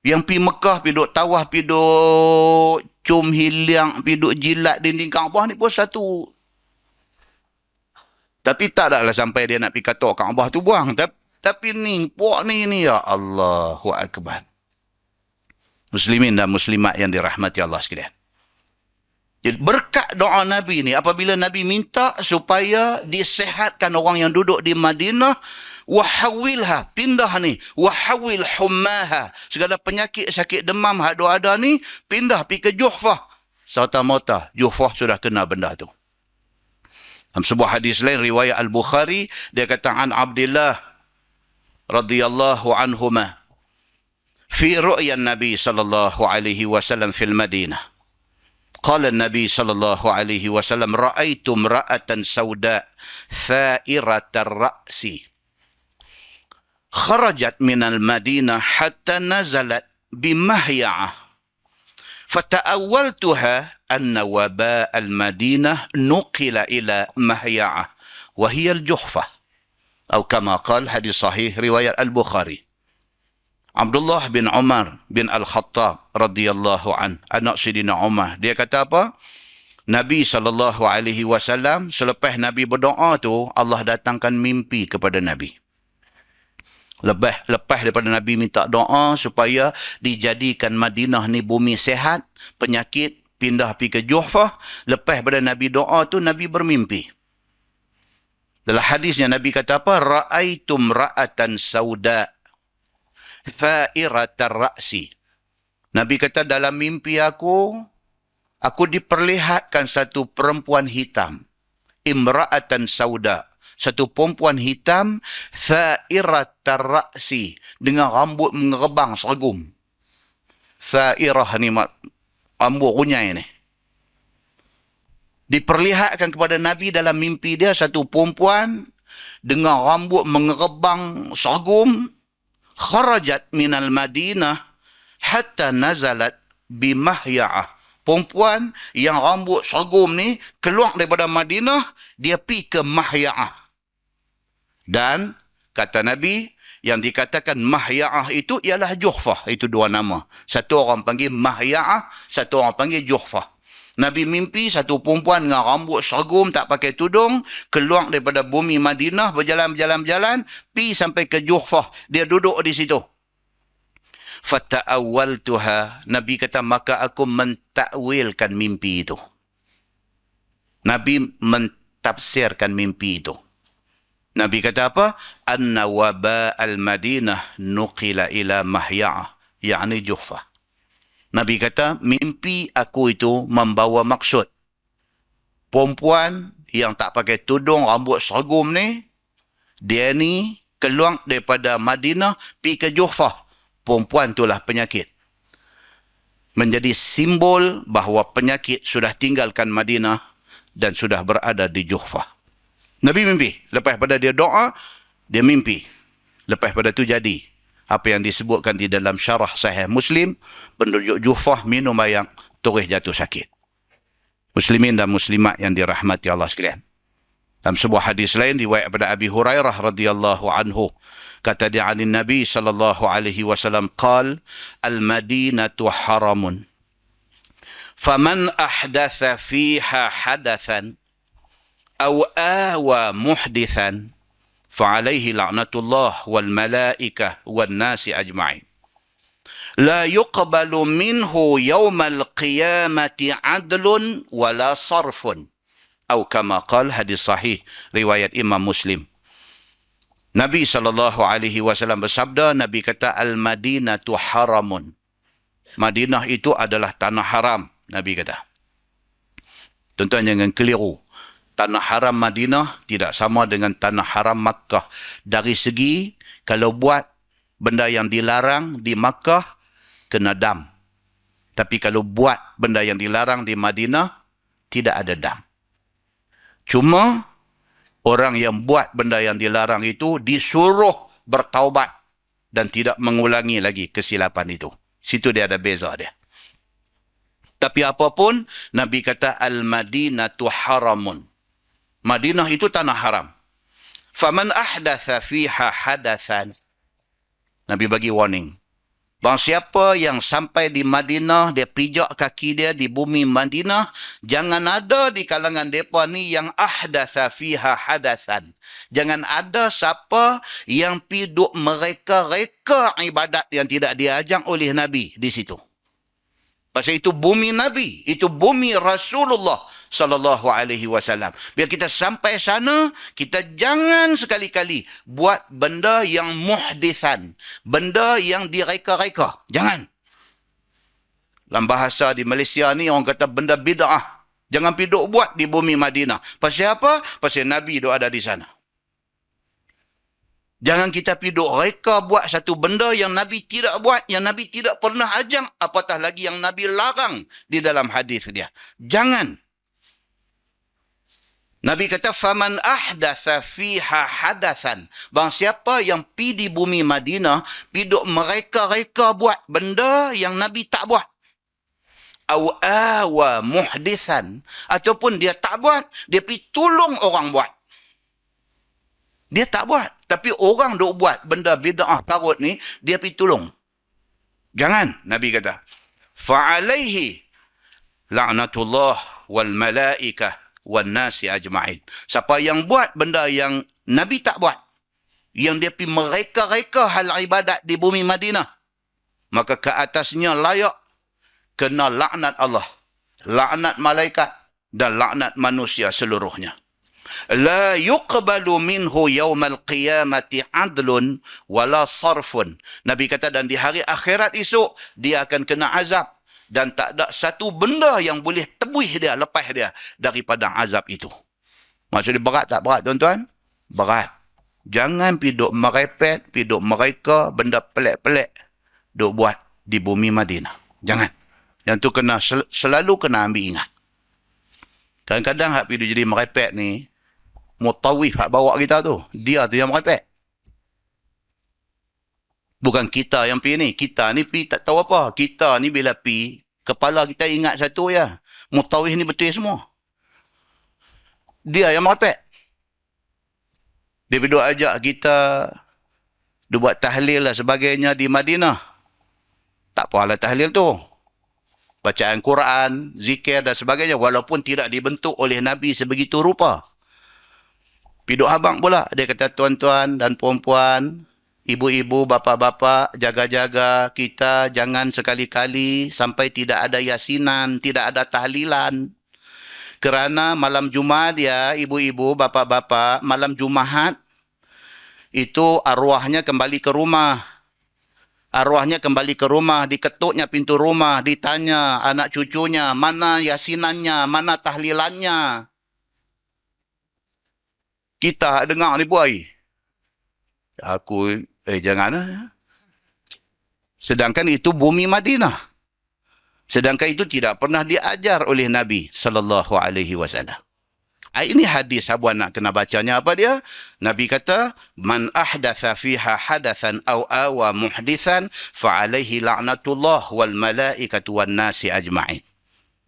S1: Yang pergi Mekah, pergi duk tawah, pergi duk cium hiliang, pergi duk jilat dinding Kaabah ni pun satu. Tapi tak adalah sampai dia nak pergi kata Kaabah tu buang. Tapi ni, puak ni, ya Allahu Akbar. Muslimin dan muslimat yang dirahmati Allah sekalian. Jadi berkat doa Nabi ni, apabila Nabi minta supaya disehatkan orang yang duduk di Madinah, wahawilha, pindah ni, wahawil hummaha, segala penyakit sakit demam hak ada ni, pindah pergi ke Juhfah. serta-merta Juhfah sudah kena benda tu. Dalam sebuah hadis lain riwayat Al-Bukhari, dia kata an Abdullah radhiyallahu anhuma fi ru'ya Nabi sallallahu alaihi wasallam fil Madinah. Qala Nabi sallallahu alaihi wasallam ra'aitu imra'atan sauda tha'iratar ra'si kharajat minal Madinah hatta nazalat bimahya'ah فتأولتها أن وباء المدينة نقل إلى مهيعة وهي الجحفة أو كما قال حديث صحيح رواية البخاري. Abdullah bin Umar bin Al-Khattab radhiyallahu an, anak Sayyidina Umar, dia kata apa? Nabi SAW selepas Nabi berdoa tu, Allah datangkan mimpi kepada Nabi. Lepas daripada Nabi minta doa supaya dijadikan Madinah ni bumi sehat, penyakit pindah pergi ke Juhfah. Lepas daripada Nabi doa tu, Nabi bermimpi. Dalam hadisnya Nabi kata apa? Ra'aitum ra'atan sauda tha'iratar ra'si. Nabi kata dalam mimpi aku diperlihatkan satu perempuan hitam. Imra'atan sauda. Satu perempuan hitam, tha'iratar ra'si, dengan rambut mengerebang seragum. Tha'irah ni rambut kunyai ni. Diperlihatkan kepada Nabi dalam mimpi dia satu perempuan dengan rambut mengerebang seragum, kharajat minal Madinah hatta nazalat bimahya'ah. Perempuan yang rambut seragum ni keluar daripada Madinah, dia pergi ke Mahya'ah. Dan kata Nabi, yang dikatakan Mahya'ah itu ialah Juhfah. Itu dua nama. Satu orang panggil Mahya'ah, satu orang panggil Juhfah. Nabi mimpi satu perempuan dengan rambut seragum, tak pakai tudung, keluar daripada bumi Madinah, berjalan, pergi sampai ke Juhfah. Dia duduk di situ. Fata'awwaltuha. Nabi kata, maka aku mentakwilkan mimpi itu. Nabi mentafsirkan mimpi itu. Nabi kata apa? Anna waba al-Madinah nuqila ila Mahya'ah, yakni Juhfah. Nabi kata, mimpi aku itu membawa maksud. Perempuan yang tak pakai tudung, rambut seragum ni, dia ni keluar daripada Madinah, pergi ke Juhfah. Perempuan itulah penyakit. Menjadi simbol bahawa penyakit sudah tinggalkan Madinah dan sudah berada di Juhfah. Nabi mimpi. Lepas pada dia doa, dia mimpi. Lepas pada tu jadi apa yang disebutkan di dalam syarah Sahih Muslim, penduduk Juhfah minum air terus jatuh sakit. Muslimin dan muslimat yang dirahmati Allah sekalian. Dalam sebuah hadis lain riwayat daripada Abi Hurairah radhiyallahu anhu, kata dia anin Nabi sallallahu alaihi wasallam qal al-Madinatu haramun faman ahdatha fiha hadathan aw awa muhdithan fa'alaihi la'natullah wal malaikah wan nasi ajma'in la yuqbalu minhu yawmal qiyamati adlun wala sarfun atau kama qala, hadis sahih riwayat Imam Muslim. Nabi SAW bersabda, Nabi kata al-Madinatu haramun. Madinah itu adalah tanah haram, Nabi kata. Tuan-tuan jangan keliru. Tanah haram Madinah tidak sama dengan tanah haram Makkah. Dari segi, kalau buat benda yang dilarang di Makkah, kena dam. Tapi kalau buat benda yang dilarang di Madinah, tidak ada dam. Cuma, orang yang buat benda yang dilarang itu disuruh bertaubat dan tidak mengulangi lagi kesilapan itu. Situ dia ada beza dia. Tapi apapun, Nabi kata al-Madinatu haramun. Madinah itu tanah haram. Faman ahdatha fiha hadathan. Nabi bagi warning. Barang siapa yang sampai di Madinah, dia pijak kaki dia di bumi Madinah, jangan ada di kalangan mereka ni yang ahdatha fiha hadathan. Jangan ada siapa yang piduk mereka-reka ibadat yang tidak diajak oleh Nabi di situ. Pasal itu bumi Nabi, itu bumi Rasulullah sallallahu alaihi wasallam. Biar kita sampai sana, kita jangan sekali-kali buat benda yang muhdithan, benda yang direka-reka. Jangan. Dalam bahasa di Malaysia ni orang kata benda bid'ah. Jangan pergi duk buat di bumi Madinah. Pasal apa? Pasal Nabi duk ada di sana. Jangan kita pergi duk reka buat satu benda yang Nabi tidak buat, yang Nabi tidak pernah ajak, apatah lagi yang Nabi larang di dalam hadis dia. Jangan. Nabi kata, "Faman ahdatha fiha hadathan." Bang siapa yang pi di bumi Madinah, pi duk mereka-reka buat benda yang Nabi tak buat. Au awa muhdithan. Ataupun dia tak buat, dia pi tolong orang buat. Dia tak buat. Tapi orang duk buat benda bid'ah karut ni, dia pi tolong. Jangan, Nabi kata. Fa'alaihi la'natullah wal malaikah wan nasi ajma'in. Siapa yang buat benda yang Nabi tak buat, yang dia pi mereka-reka hal ibadat di bumi Madinah, maka ke atasnya layak kena laknat Allah, laknat malaikat dan laknat manusia seluruhnya. La yuqbalu minhu yawmal qiyamati adlun wala sarfun. Nabi kata, dan di hari akhirat esok dia akan kena azab dan tak ada satu benda yang boleh tebus dia, lepas dia daripada azab itu. Maksudnya berat tak berat tuan-tuan? Berat. Jangan pergi duk merepet, pergi duk mereka benda pelik-pelik duk buat di bumi Madinah. Jangan. Yang tu kena selalu kena ambil ingat. Kadang-kadang hak pergi jadi merepet ni, mutawif hak bawa kita tu, dia tu yang merepek. Bukan kita yang pergi ni. Kita ni pergi tak tahu apa. Kita ni bila pergi, kepala kita ingat satu ya. Mutawif ni betul semua. Dia yang merepek. Dia duduk ajak kita, dia buat tahlil lah sebagainya di Madinah. Tak apalah tahlil tu. Bacaan Quran, zikir dan sebagainya. Walaupun tidak dibentuk oleh Nabi sebegitu rupa. Piduk abang pula. Dia kata, tuan-tuan dan puan-puan, ibu-ibu, bapa-bapa, jaga-jaga kita jangan sekali-kali sampai tidak ada yasinan, tidak ada tahlilan. Kerana malam Jumaat ya, ibu-ibu, bapa-bapa, malam Jumaat itu arwahnya kembali ke rumah. Arwahnya kembali ke rumah, diketuknya pintu rumah, ditanya anak cucunya, mana yasinannya, mana tahlilannya. Kita dengar ni buai. Aku, jangan. Sedangkan itu bumi Madinah. Sedangkan itu tidak pernah diajar oleh Nabi SAW. Ini hadis sahabat nak kena bacanya apa dia? Nabi kata, man ahdatha fiha hadathan aw awa muhdithan fa'alaihi la'natullah wal malaikatu wan nasi ajma'in.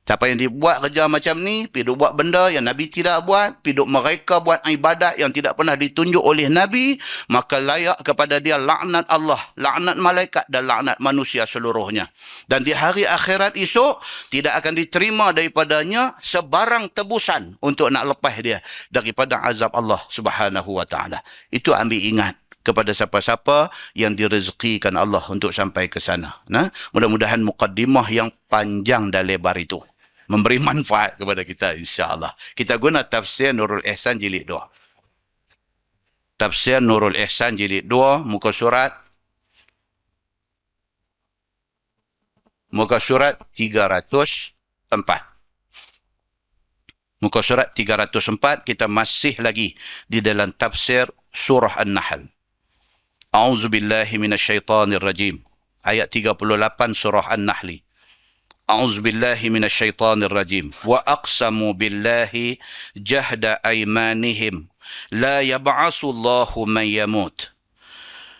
S1: Siapa yang dibuat kerja macam ni, pergi buat benda yang Nabi tidak buat, pergi mereka buat ibadat yang tidak pernah ditunjuk oleh Nabi, maka layak kepada dia laknat Allah, laknat malaikat dan laknat manusia seluruhnya. Dan di hari akhirat esok, tidak akan diterima daripadanya sebarang tebusan untuk nak lepas dia daripada azab Allah Subhanahu Wa Taala. Itu ambil ingat kepada siapa-siapa yang direzekikan Allah untuk sampai ke sana. Nah, mudah-mudahan mukaddimah yang panjang dan lebar itu memberi manfaat kepada kita, insya-Allah. Kita guna tafsir Nurul Ihsan jilid 2. Tafsir Nurul Ihsan jilid 2, muka surat 304. Muka surat 304, kita masih lagi di dalam tafsir surah An-Nahl. A'udzubillahi minasyaitanirrajim. Ayat 38 surah An-Nahl. A'udzubillahi minasyaitanirrajim. Wa aqsamu billahi jahda aymanihim la yab'asullahu man yamut.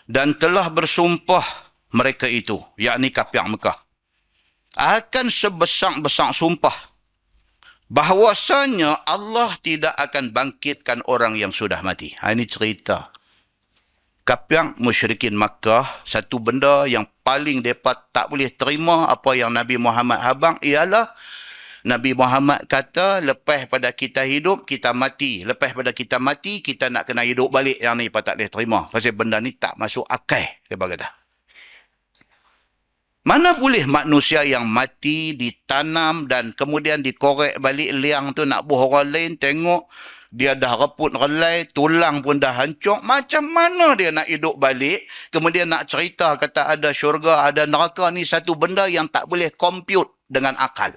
S1: Dan telah bersumpah mereka itu, yakni kafir Mekah, akan sebesar-besar sumpah bahwasanya Allah tidak akan bangkitkan orang yang sudah mati. Ini cerita kafir musyrikin Makkah. Satu benda yang paling mereka tak boleh terima apa yang Nabi Muhammad habang ialah Nabi Muhammad kata, lepas pada kita hidup, kita mati. Lepas pada kita mati, kita nak kena hidup balik. Yang ni mereka tak boleh terima. Pasal benda ni tak masuk akal, mereka kata. Mana boleh manusia yang mati, ditanam dan kemudian dikorek balik liang tu nak buh orang lain, tengok Dia dah reput relai, tulang pun dah hancur. Macam mana dia nak hidup balik? Kemudian nak cerita kata ada syurga, ada neraka, ni satu benda yang tak boleh compute dengan akal.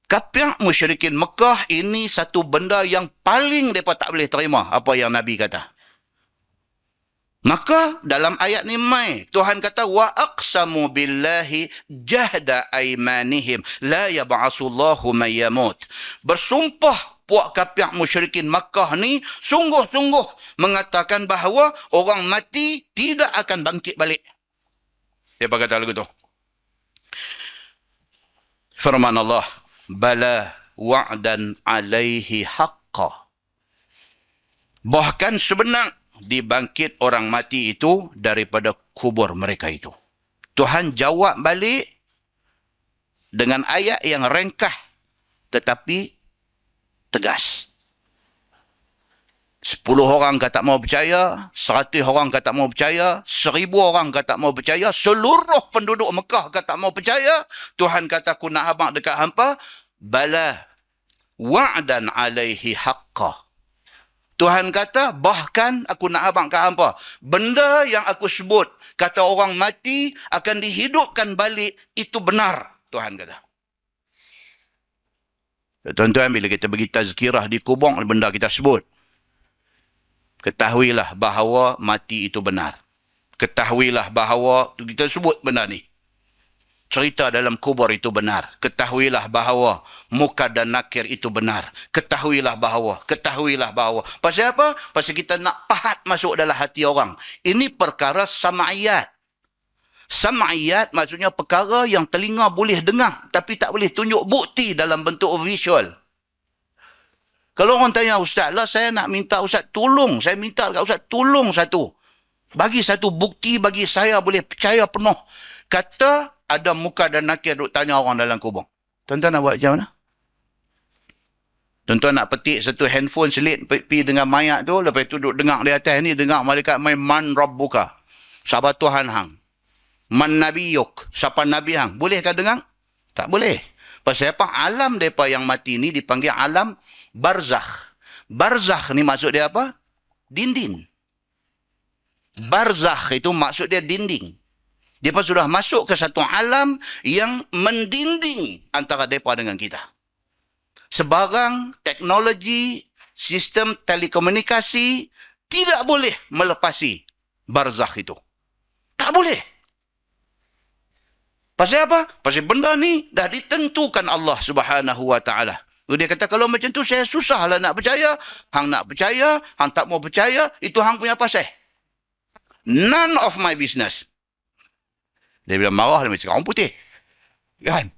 S1: Kafir musyrikin Mekah ini satu benda yang paling mereka tak boleh terima apa yang Nabi kata. Maka dalam ayat ni mai Tuhan kata wa aqsamu billahi jahda aymanihim la yab'asullahu man yamut. Bersumpah puak kafir musyrikin Makkah ni sungguh-sungguh mengatakan bahawa orang mati tidak akan bangkit balik. Dia kata lagu tu. Firman Allah, bala wa'dan alaihi haqqa. Bahkan sebenar dibangkit orang mati itu daripada kubur mereka itu. Tuhan jawab balik dengan ayat yang ringkas tetapi tegas. 10 orang kata mau percaya, 100 orang kata mau percaya, 1000 orang kata mau percaya, seluruh penduduk Mekah kata mau percaya. Tuhan kata aku nak abang dekat hampa, bala wa'dan alaihi haqqa. Tuhan kata, bahkan aku nak abang kat hampa, benda yang aku sebut, kata orang mati akan dihidupkan balik, itu benar, Tuhan kata. Tuan-tuan, bila kita bagi tazkirah di kubur, benda kita sebut, ketahuilah bahawa mati itu benar. Ketahuilah bahawa, kita sebut benda ni, cerita dalam kubur itu benar. Ketahuilah bahawa muka dan nakir itu benar. Ketahuilah bahawa. Pasal apa? Pasal kita nak pahat masuk dalam hati orang. Ini perkara sam'iyat. Sam'iyat maksudnya perkara yang telinga boleh dengar tapi tak boleh tunjuk bukti dalam bentuk visual. Kalau orang tanya Ustaz, lah saya nak minta Ustaz tolong. Saya minta dekat Ustaz tolong satu. Bagi satu bukti bagi saya boleh percaya penuh. Kata ada muka dan nakir duk tanya orang dalam kubur. Tuan-tuan nak buat macam mana? Tuan-tuan nak petik satu handphone selit pergi dengan mayat tu, lepas tu duk dengar di atas ni, dengar malaikat main man rabbuka. Siapa Tuhan hang? Man nabiyuk. Siapa nabi hang? Bolehkah dengar? Tak boleh. Pasal apa? Alam mereka yang mati ni dipanggil alam barzakh. Barzakh ni maksud dia apa? Dinding. Barzakh itu maksud dia dinding. Mereka sudah masuk ke satu alam yang mendinding antara mereka dengan kita. Sebarang teknologi, sistem telekomunikasi tidak boleh melepasi barzakh itu. Tak boleh. Pasal apa? Pasal benda ni dah ditentukan Allah Subhanahu Wa Taala. Dia kata kalau macam tu saya susahlah nak percaya. Hang nak percaya, hang tak mau percaya, itu hang punya pasal. None of my business. Dia bila marah, dia macam orang putih. Kan?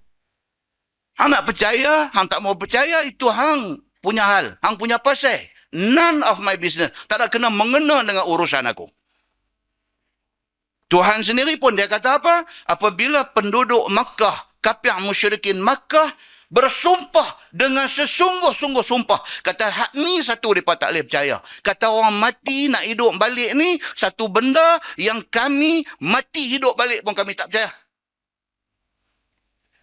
S1: Hang nak percaya, hang tak mau percaya, itu hang punya hal. Hang punya pasal. None of my business. Tak ada kena mengena dengan urusan aku. Tuhan sendiri pun dia kata apa? Apabila penduduk Makkah, kafir musyrikin Makkah, bersumpah dengan sesungguh-sungguh sumpah. Kata hak ni satu mereka tak boleh percaya. Kata orang mati nak hidup balik ni satu benda yang kami mati hidup balik pun kami tak percaya.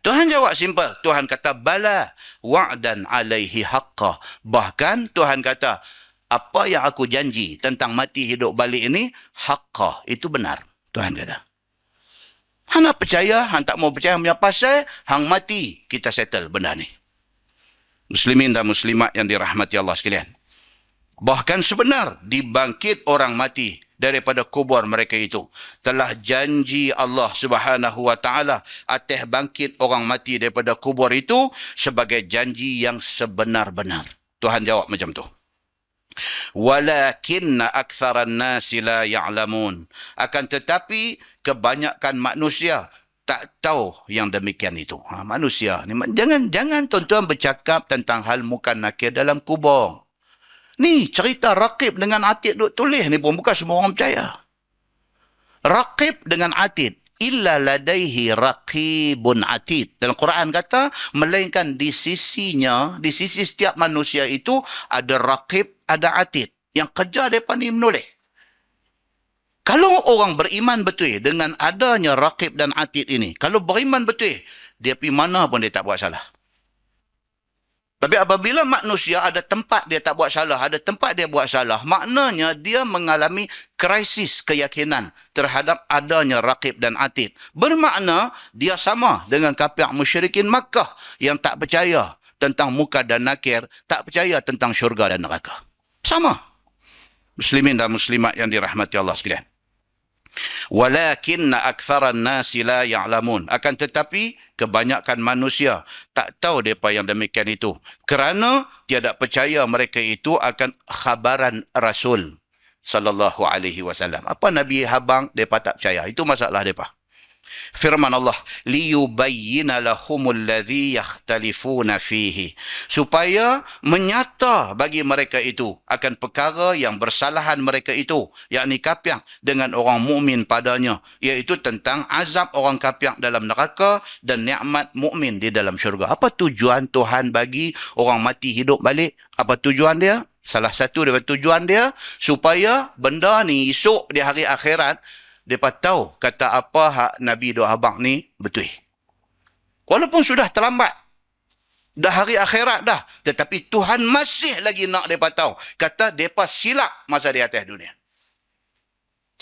S1: Tuhan jawab simple. Tuhan kata bala wa'dan alaihi haqqa. Bahkan Tuhan kata apa yang aku janji tentang mati hidup balik ini haqqa. Itu benar. Tuhan kata. Hang nak percaya, hang tak mau percaya, hang punya pasal, hang mati, kita settle benda ni. Muslimin dan muslimat yang dirahmati Allah sekalian. Bahkan sebenar dibangkit orang mati daripada kubur mereka itu. Telah janji Allah Subhanahu Wa Taala atas bangkit orang mati daripada kubur itu sebagai janji yang sebenar-benar. Tuhan jawab macam tu. Walakinna aktsaran nasi la ya'lamun. Akan tetapi kebanyakan manusia tak tahu yang demikian itu. Manusia ni jangan tuan-tuan bercakap tentang hal muka nakir dalam kubur. Ni cerita Raqib dengan Atid duk tulis ni pun bukan semua orang percaya. Raqib dengan Atid, illa ladaihi raqibun atid. Dalam Quran kata, melainkan di sisinya, di sisi setiap manusia itu ada raqib, ada atid. Yang kerja mereka ni menulis. Kalau orang beriman betul dengan adanya raqib dan atid ini, kalau beriman betul, dia pergi mana pun dia tak buat salah. Tapi apabila manusia ada tempat dia tak buat salah, ada tempat dia buat salah, maknanya dia mengalami krisis keyakinan terhadap adanya raqib dan atid. Bermakna dia sama dengan kafir musyrikin Makkah yang tak percaya tentang munkar dan nakir, tak percaya tentang syurga dan neraka. Sama. Muslimin dan muslimat yang dirahmati Allah sekalian. Walakinna aktsaran nasi la ya'lamun. Akan tetapi kebanyakan manusia tak tahu depa yang demikian itu, kerana tiada percaya mereka itu akan khabaran Rasul sallallahu alaihi wasallam. Apa Nabi habang depa tak percaya. Itu masalah depa. Firman Allah, liyubayyina lahumul ladzi yakhtalifuna fihi, supaya menyata bagi mereka itu akan perkara yang bersalahan mereka itu, yakni kafir dengan orang mukmin padanya, iaitu tentang azab orang kafir dalam neraka dan nikmat mukmin di dalam syurga. Apa tujuan Tuhan bagi orang mati hidup balik? Apa tujuan dia? Salah satu daripada tujuan dia supaya benda ni esok di hari akhirat mereka tahu kata apa hak Nabi doa abang ni betul. Walaupun sudah terlambat. Dah hari akhirat dah. Tetapi Tuhan masih lagi nak mereka tahu. Kata mereka silap masa di atas dunia.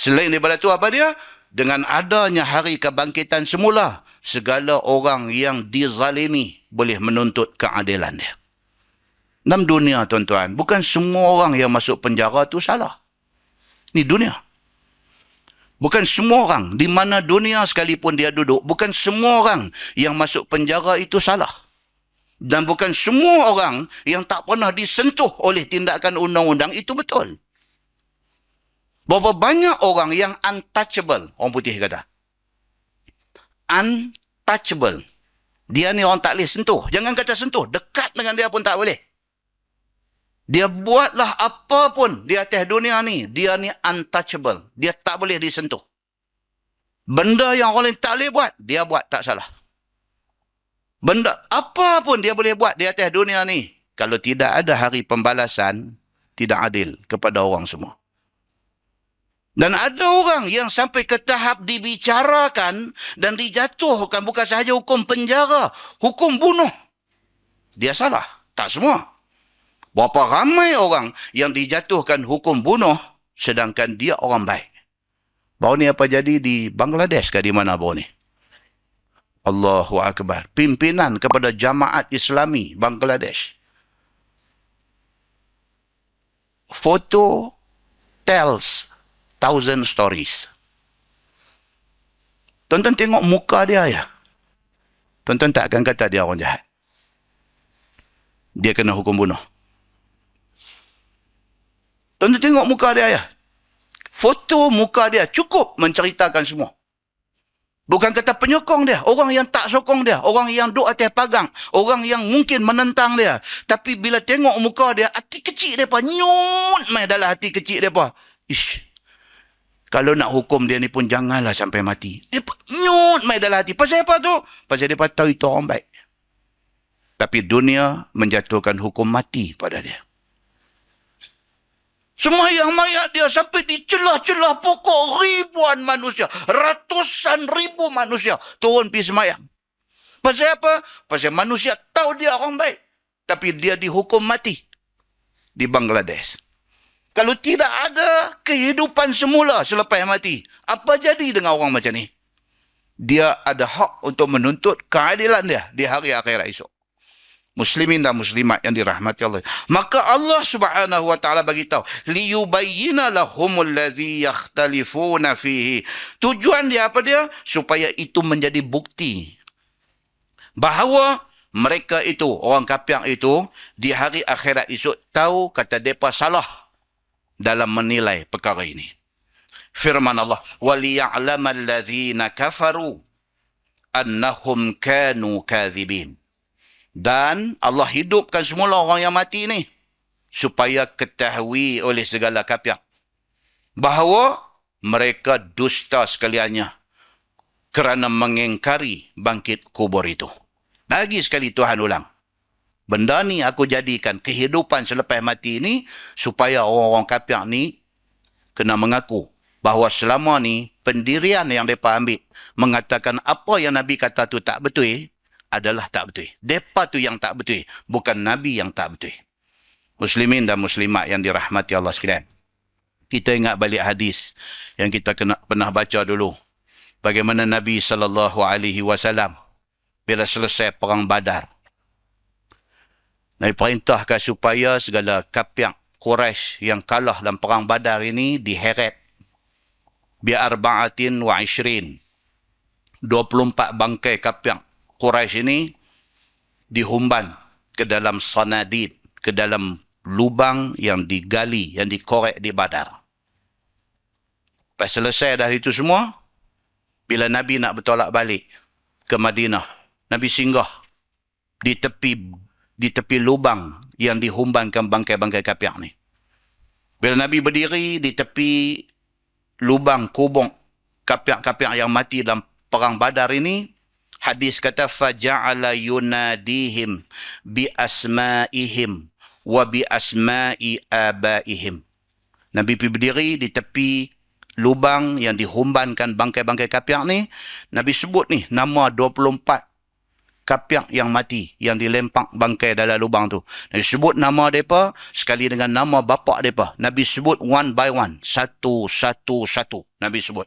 S1: Selain daripada itu apa dia? Dengan adanya hari kebangkitan semula, segala orang yang dizalimi boleh menuntut keadilan dia. Dalam dunia tuan-tuan, bukan semua orang yang masuk penjara tu salah. Ni dunia. Bukan semua orang, di mana dunia sekalipun dia duduk, bukan semua orang yang masuk penjara itu salah. Dan bukan semua orang yang tak pernah disentuh oleh tindakan undang-undang itu betul. Berapa banyak orang yang untouchable, orang putih kata. Untouchable. Dia ni orang tak boleh sentuh. Jangan kata sentuh, dekat dengan dia pun tak boleh. Dia buatlah apa pun di atas dunia ni, dia ni untouchable. Dia tak boleh disentuh. Benda yang orang lain tak boleh buat, dia buat tak salah. Benda apa pun dia boleh buat di atas dunia ni. Kalau tidak ada hari pembalasan, tidak adil kepada orang semua. Dan ada orang yang sampai ke tahap dibicarakan dan dijatuhkan bukan sahaja hukum penjara, hukum bunuh. Dia salah. Tak semua. Berapa ramai orang yang dijatuhkan hukum bunuh sedangkan dia orang baik. Baru ni apa jadi di Bangladesh ke di mana baru ni? Allahu Akbar. Pimpinan kepada Jamaat Islami Bangladesh. Photo tells 1,000 stories. Tonton tengok muka dia ya. Tonton tak akan kata dia orang jahat. Dia kena hukum bunuh. Tonton tengok muka dia ya. Foto muka dia cukup menceritakan semua. Bukan kata penyokong dia, orang yang tak sokong dia, orang yang duduk atas pagang, orang yang mungkin menentang dia. Tapi bila tengok muka dia, hati kecil mereka nyut mai dalam hati kecil mereka. Ish. Kalau nak hukum dia ni pun janganlah sampai mati. Dia nyut mai dalam hati. Pasal apa tu? Pasal dia tahu itu orang baik. Tapi dunia menjatuhkan hukum mati pada dia. Semayang mayat dia sampai di celah-celah pokok ribuan manusia. Ratusan ribu manusia turun pergi semayang. Pasal apa? Pasal manusia tahu dia orang baik. Tapi dia dihukum mati di Bangladesh. Kalau tidak ada kehidupan semula selepas mati, apa jadi dengan orang macam ni? Dia ada hak untuk menuntut keadilan dia di hari akhirat esok. Muslimin dan muslimat yang dirahmati Allah. Maka Allah Subhanahu wa taala bagi tahu, liyubayyina lahumul ladzi yakhtalifuna fihi. Tujuan dia apa dia? Supaya itu menjadi bukti bahawa mereka itu, orang kafir itu, di hari akhirat esok tahu kata depa salah dalam menilai perkara ini. Firman Allah, waliya'lamal ladzina kafaru annahum kanu kadzibin. Dan Allah hidupkan semula orang yang mati ni supaya ketahui oleh segala kafir bahawa mereka dusta sekaliannya kerana mengingkari bangkit kubur itu. Lagi sekali Tuhan ulang. Benda ni aku jadikan kehidupan selepas mati ni supaya orang-orang kafir ni kena mengaku bahawa selama ni pendirian yang mereka ambil mengatakan apa yang Nabi kata tu tak betul, adalah tak betul. Depa tu yang tak betul, bukan Nabi yang tak betul. Muslimin dan muslimat yang dirahmati Allah sekalian. Kita ingat balik hadis yang kita pernah baca dulu. Bagaimana Nabi SAW bila selesai perang Badar, Nabi perintahkan supaya segala kapiak Quraisy yang kalah dalam perang Badar ini diheret. Bi'arba'atin wa 20. 24 bangkai kapiak Quraisy ini dihumban ke dalam sanadid, ke dalam lubang yang digali, yang dikorek di Badar. Lepas selesai dah itu semua, bila Nabi nak bertolak balik ke Madinah, Nabi singgah di tepi lubang yang dihumbankan bangkai-bangkai kapiak ni. Bila Nabi berdiri di tepi lubang kubur kapiak-kapiak yang mati dalam perang Badar ini, hadis kata faja'ala yunadihim bi asma'ihim wa bi asma'i abaihim. Nabi pergi berdiri di tepi lubang yang dihumbankan bangkai-bangkai kapiak ni. Nabi sebut ni nama 24 kapiak yang mati, yang dilempak bangkai dalam lubang tu. Nabi sebut nama mereka sekali dengan nama bapa mereka. Nabi sebut one by one, satu. Nabi sebut.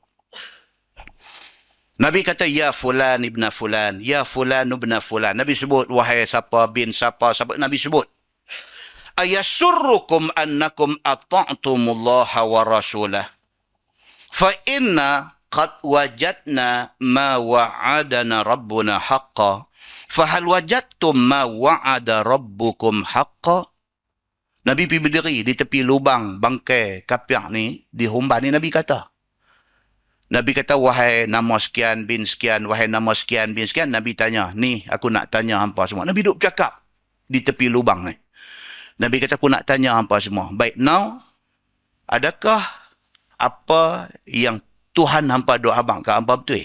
S1: Nabi kata, ya fulan ibn fulan, ya fulan ibn fulan. Nabi sebut, wahai siapa bin siapa. Nabi sebut. Ayasurrukum annakum ata'tumullaha wa rasulah. Fa inna qad wajadna ma wa'adana rabbuna haqqa. Fahal wajadtum ma wa'ada rabbukum haqqa. Nabi pergi berdiri di tepi lubang bangkai kapiak ni, dihumban ni. Nabi kata, wahai nama sekian bin sekian, wahai nama sekian bin sekian. Nabi tanya, ni aku nak tanya hampa semua. Nabi duduk bercakap di tepi lubang ni. Nabi kata, aku nak tanya hampa semua. Baik, now, adakah apa yang Tuhan hampa duk habaq kat hampa betul?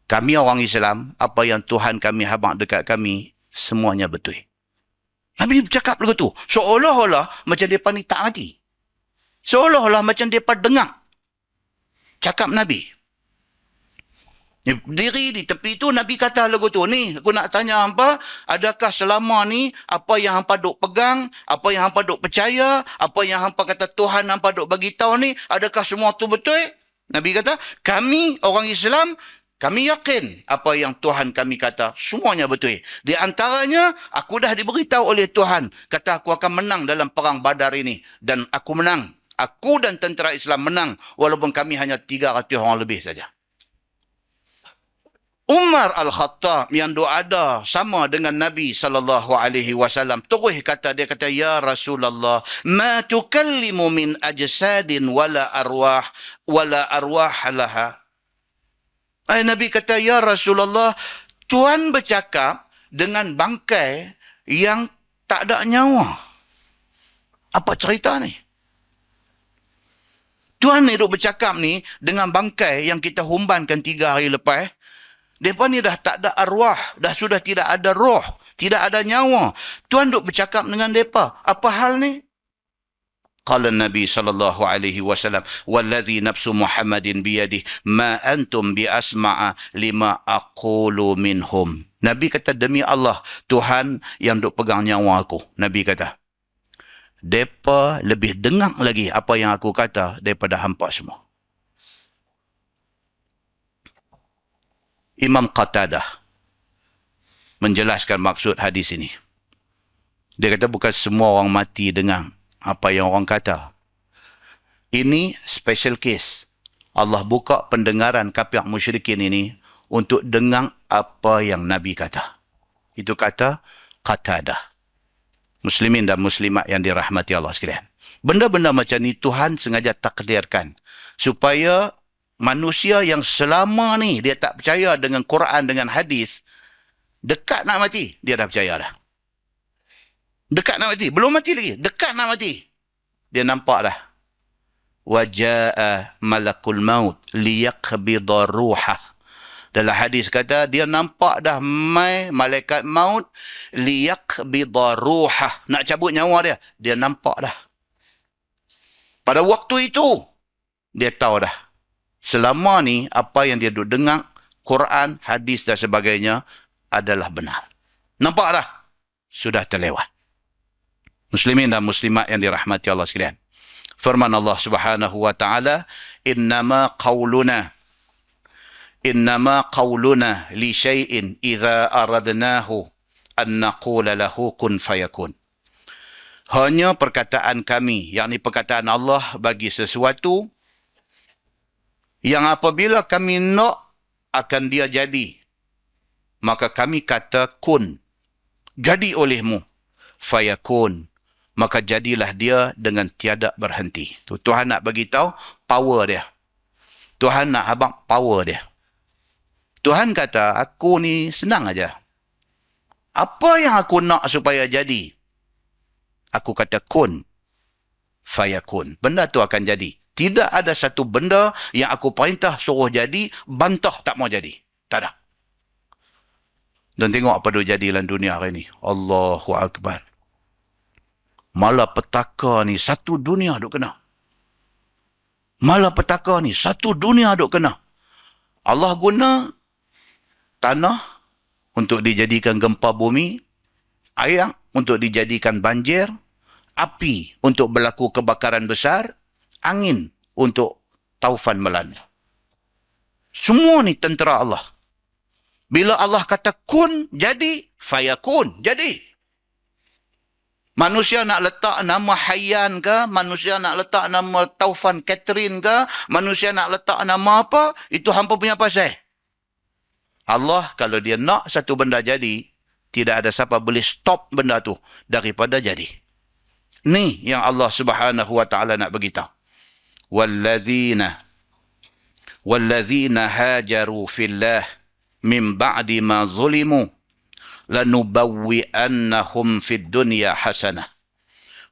S1: Kami orang Islam, apa yang Tuhan kami habaq dekat kami, semuanya betul. Nabi bercakap lagu tu. Seolah-olah macam mereka ni tak mati. Seolah-olah macam mereka dengar cakap Nabi. Berdiri di tepi tu, Nabi kata lagu tu, ni aku nak tanya hampa, adakah selama ni apa yang hampa duk pegang, apa yang hampa duk percaya, apa yang hampa kata Tuhan hampa duk bagi tahu ni, adakah semua tu betul? Nabi kata, kami orang Islam, kami yakin apa yang Tuhan kami kata semuanya betul. Di antaranya, aku dah diberitahu oleh Tuhan, kata aku akan menang dalam perang Badar ini, dan aku menang. Aku dan tentera Islam menang, walaupun kami hanya 300 orang lebih saja. Umar Al-Khattab yang ada sama dengan Nabi SAW, terus kata, dia kata, ya Rasulullah, ma tukallimu min ajsadin wala arwah laha. Nabi kata, ya Rasulullah, Tuhan bercakap dengan bangkai yang tak ada nyawa. Apa cerita ni? Tuhan ni duk bercakap ni dengan bangkai yang kita humbankan 3 hari lepas. Mereka ni dah tak ada arwah, dah sudah tidak ada roh, tidak ada nyawa. Tuhan duk bercakap dengan mereka. Apa hal ni? Qala Nabi SAW, walladhi nafsu Muhammadin biyadih, ma antum bi asma'a lima aqulu minhum. Nabi kata, demi Allah, Tuhan yang duk pegang nyawa aku. Nabi kata, mereka lebih dengar lagi apa yang aku kata daripada hampa semua. Imam Qatadah menjelaskan maksud hadis ini. Dia kata bukan semua orang mati dengar apa yang orang kata. Ini special case. Allah buka pendengaran kapiak musyrikin ini untuk dengar apa yang Nabi kata. Itu kata Qatadah. Muslimin dan muslimat yang dirahmati Allah sekalian. Benda-benda macam ni Tuhan sengaja takdirkan supaya manusia yang selama ni dia tak percaya dengan Quran, dengan hadis, dekat nak mati, dia dah percaya dah. Dekat nak mati, belum mati lagi, dekat nak mati, dia nampak dah. Waja'a malakul maut liyaqbida ruhah. Dalam hadis kata, dia nampak dah mai malaikat maut liyaqbida ruhah, nak cabut nyawa dia. Dia nampak dah. Pada waktu itu, dia tahu dah. Selama ni, apa yang dia duk dengar, Quran, hadis dan sebagainya, adalah benar. Nampak dah? Sudah terlewat. Muslimin dan muslimat yang dirahmati Allah sekalian. Firman Allah Subhanahu wa taala, "Innama qawluna li syai'in idza aradnahu an naqula lahu kun fayakun." Hanya perkataan kami, yakni perkataan Allah bagi sesuatu yang apabila kami nak akan dia jadi, maka kami kata kun, jadi olehmu, fayakun, maka jadilah dia dengan tiada berhenti. Tu Tuhan nak bagi tahu power dia. Tuhan nak abang power dia. Tuhan kata, aku ni senang aja. Apa yang aku nak supaya jadi? Aku kata kun, fayakun. Benda tu akan jadi. Tidak ada satu benda yang aku perintah suruh jadi, bantah tak mau jadi. Tak ada. Dan tengok apa dia jadi dalam dunia hari ni. Allahu Akbar. Malapetaka ni satu dunia duk kena. Malapetaka ni satu dunia duk kena. Allah guna tanah untuk dijadikan gempa bumi, air untuk dijadikan banjir, api untuk berlaku kebakaran besar, angin untuk taufan melanda. Semua ni tentera Allah. Bila Allah kata kun, jadi, fayakun, jadi. Manusia nak letak nama Hayyan ke, manusia nak letak nama Taufan Catherine ke, manusia nak letak nama apa, itu hampa punya pasal. Allah kalau dia nak satu benda jadi, tidak ada siapa boleh stop benda tu daripada jadi. Ni yang Allah Subhanahu wa taala nak beritahu. Wallazina hajaru fillah min ba'di ma zulimu lanubawwi'annahum fid dunya hasanah.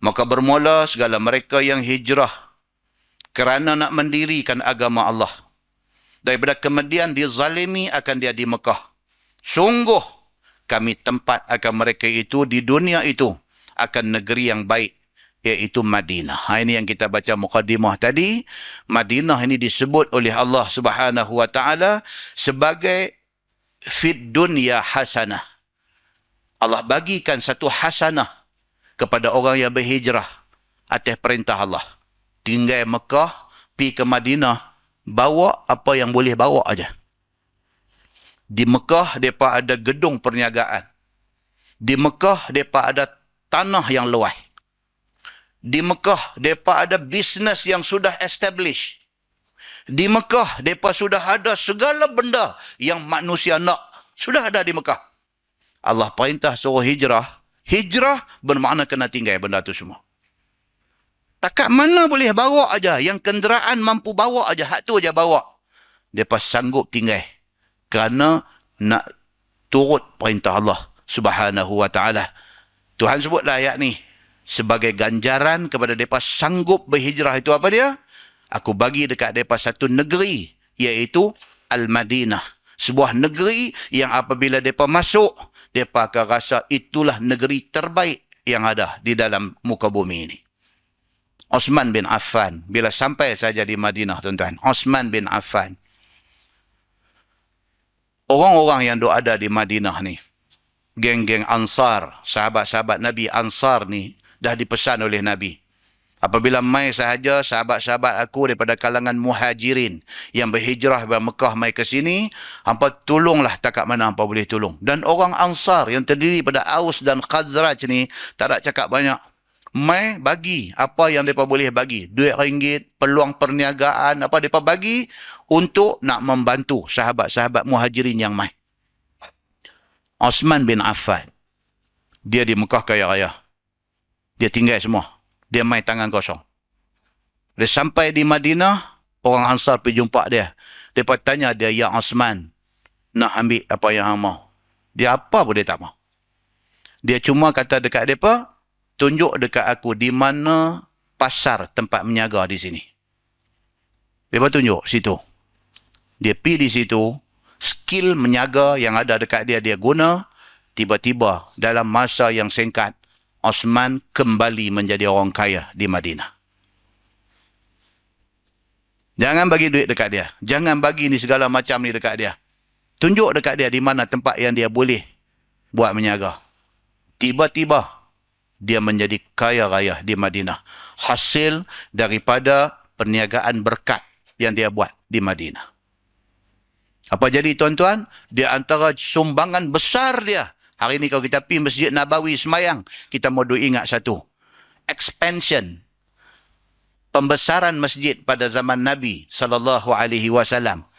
S1: Maka bermula segala mereka yang hijrah kerana nak mendirikan agama Allah. Daripada kemudian dizalimi akan dia di Mekah. Sungguh kami tempat akan mereka itu di dunia itu akan negeri yang baik, iaitu Madinah. Ini yang kita baca mukadimah tadi. Madinah ini disebut oleh Allah Subhanahu wa taala sebagai fid dunya hasanah. Allah bagikan satu hasanah kepada orang yang berhijrah atas perintah Allah. Tinggal Mekah, pergi ke Madinah, bawa apa yang boleh bawa aja. Di Mekah, mereka ada gedung perniagaan. Di Mekah, mereka ada tanah yang luas. Di Mekah, mereka ada bisnes yang sudah established. Di Mekah, mereka sudah ada segala benda yang manusia nak. Sudah ada di Mekah. Allah perintah suruh hijrah. Hijrah bermakna kena tinggal benda tu semua. Takat mana boleh bawa aja, yang kenderaan mampu bawa aja, hak tu aja bawa. Mereka sanggup tinggal. Kerana nak turut perintah Allah Subhanahu wa ta'ala. Tuhan sebutlah ayat ni sebagai ganjaran kepada mereka sanggup berhijrah. Itu apa dia? Aku bagi dekat mereka satu negeri, iaitu Al-Madinah. Sebuah negeri yang apabila mereka masuk, mereka akan rasa itulah negeri terbaik yang ada di dalam muka bumi ini. Osman bin Affan, bila sampai saja di Madinah, tuan-tuan, Osman bin Affan, orang-orang yang ada di Madinah ni, geng-geng Ansar, sahabat-sahabat Nabi Ansar ni, dah dipesan oleh Nabi. Apabila mai sahaja sahabat-sahabat aku daripada kalangan muhajirin yang berhijrah dari Mekah mai ke sini, hampa tolonglah takat mana hampa boleh tolong. Dan orang Ansar yang terdiri pada Aus dan Khazraj ni, tak ada cakap banyak. Mai bagi apa yang mereka boleh bagi. Duit ringgit, peluang perniagaan, apa mereka bagi untuk nak membantu sahabat-sahabat muhajirin yang mai. Osman bin Affan, dia di Mekah kaya raya. Dia tinggal semua. Dia main tangan kosong. Dia sampai di Madinah, orang Ansar pergi jumpa dia. Dia tanya dia, ya Osman, nak ambil apa yang hang mau? Dia apa pun dia tak mau. Dia cuma kata dekat mereka, tunjuk dekat aku di mana pasar tempat menyaga di sini. Dia tunjuk situ. Dia pergi di situ, skill menyaga yang ada dekat dia, dia guna. Tiba-tiba dalam masa yang singkat, Osman kembali menjadi orang kaya di Madinah. Jangan bagi duit dekat dia. Jangan bagi ni segala macam ni dekat dia. Tunjuk dekat dia di mana tempat yang dia boleh buat menyaga. Tiba-tiba dia menjadi kaya raya di Madinah. Hasil daripada perniagaan berkat yang dia buat di Madinah. Apa jadi tuan-tuan? Di antara sumbangan besar dia. Hari ni kalau kita pergi Masjid Nabawi semayang, kita mahu ingat satu. Expansion. Pembesaran masjid pada zaman Nabi SAW.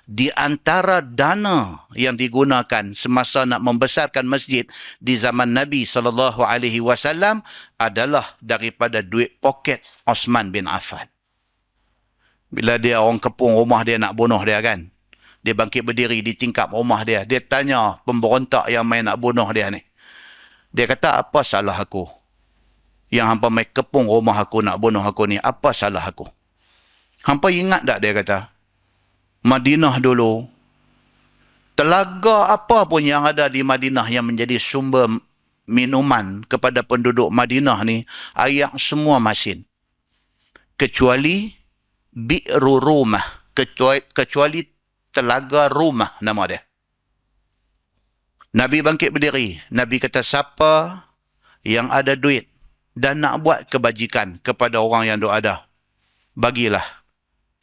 S1: Di antara dana yang digunakan semasa nak membesarkan masjid di zaman Nabi SAW adalah daripada duit poket Osman bin Affan. Bila dia orang kepung rumah dia nak bunuh dia kan. Dia bangkit berdiri di tingkap rumah dia. Dia tanya pemberontak yang main nak bunuh dia ni. Dia kata, apa salah aku? Yang hampa main kepung rumah aku nak bunuh aku ni. Apa salah aku? Hampa ingat tak dia kata? Madinah dulu. Telaga apa pun yang ada di Madinah yang menjadi sumber minuman kepada penduduk Madinah ni. Air semua masin. Kecuali Bi'ru Rumah. Kecuali Telaga Rumah nama dia. Nabi bangkit berdiri. Nabi kata, siapa yang ada duit dan nak buat kebajikan kepada orang yang ada, bagilah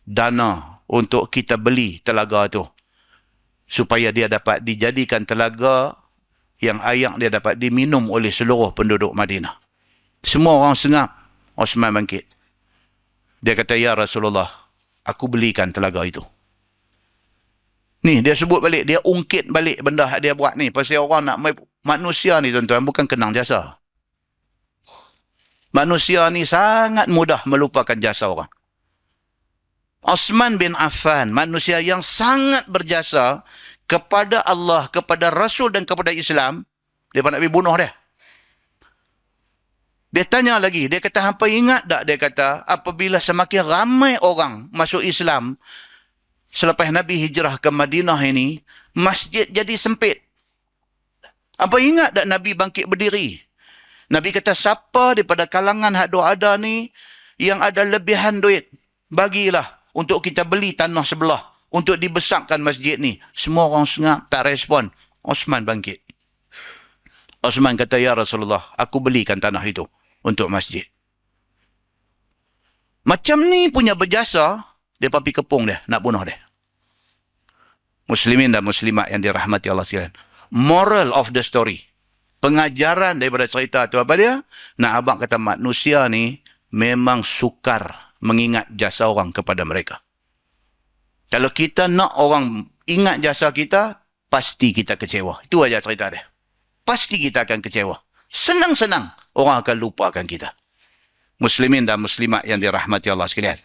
S1: dana untuk kita beli telaga tu. Supaya dia dapat dijadikan telaga yang air dia dapat diminum oleh seluruh penduduk Madinah. Semua orang sengap. Osman bangkit. Dia kata, ya Rasulullah, aku belikan telaga itu. Ni dia sebut balik, dia ungkit balik benda yang dia buat ni. Pasal orang nak, manusia ni tuan-tuan bukan kenang jasa. Manusia ni sangat mudah melupakan jasa orang. Osman bin Affan, manusia yang sangat berjasa kepada Allah, kepada Rasul dan kepada Islam, dia nak pergi bunuh dia. Dia tanya lagi, dia kata, hampa ingat tak, dia kata, apabila semakin ramai orang masuk Islam, selepas Nabi hijrah ke Madinah ini, masjid jadi sempit. Apa ingat tak Nabi bangkit berdiri? Nabi kata, siapa daripada kalangan hak ada ni yang ada lebihan duit, bagilah untuk kita beli tanah sebelah, untuk dibesarkan masjid ni. Semua orang sengap, tak respon. Osman bangkit. Osman kata, ya Rasulullah, aku belikan tanah itu untuk masjid. Macam ni punya berjasa, dia papi kepung dia, nak bunuh dia. Muslimin dan muslimat yang dirahmati Allah sekalian. Moral of the story. Pengajaran daripada cerita tu apa dia? Nak abang kata manusia ni memang sukar mengingat jasa orang kepada mereka. Kalau kita nak orang ingat jasa kita, pasti kita kecewa. Itu aja cerita dia. Pasti kita akan kecewa. Senang-senang orang akan lupakan kita. Muslimin dan muslimat yang dirahmati Allah sekalian.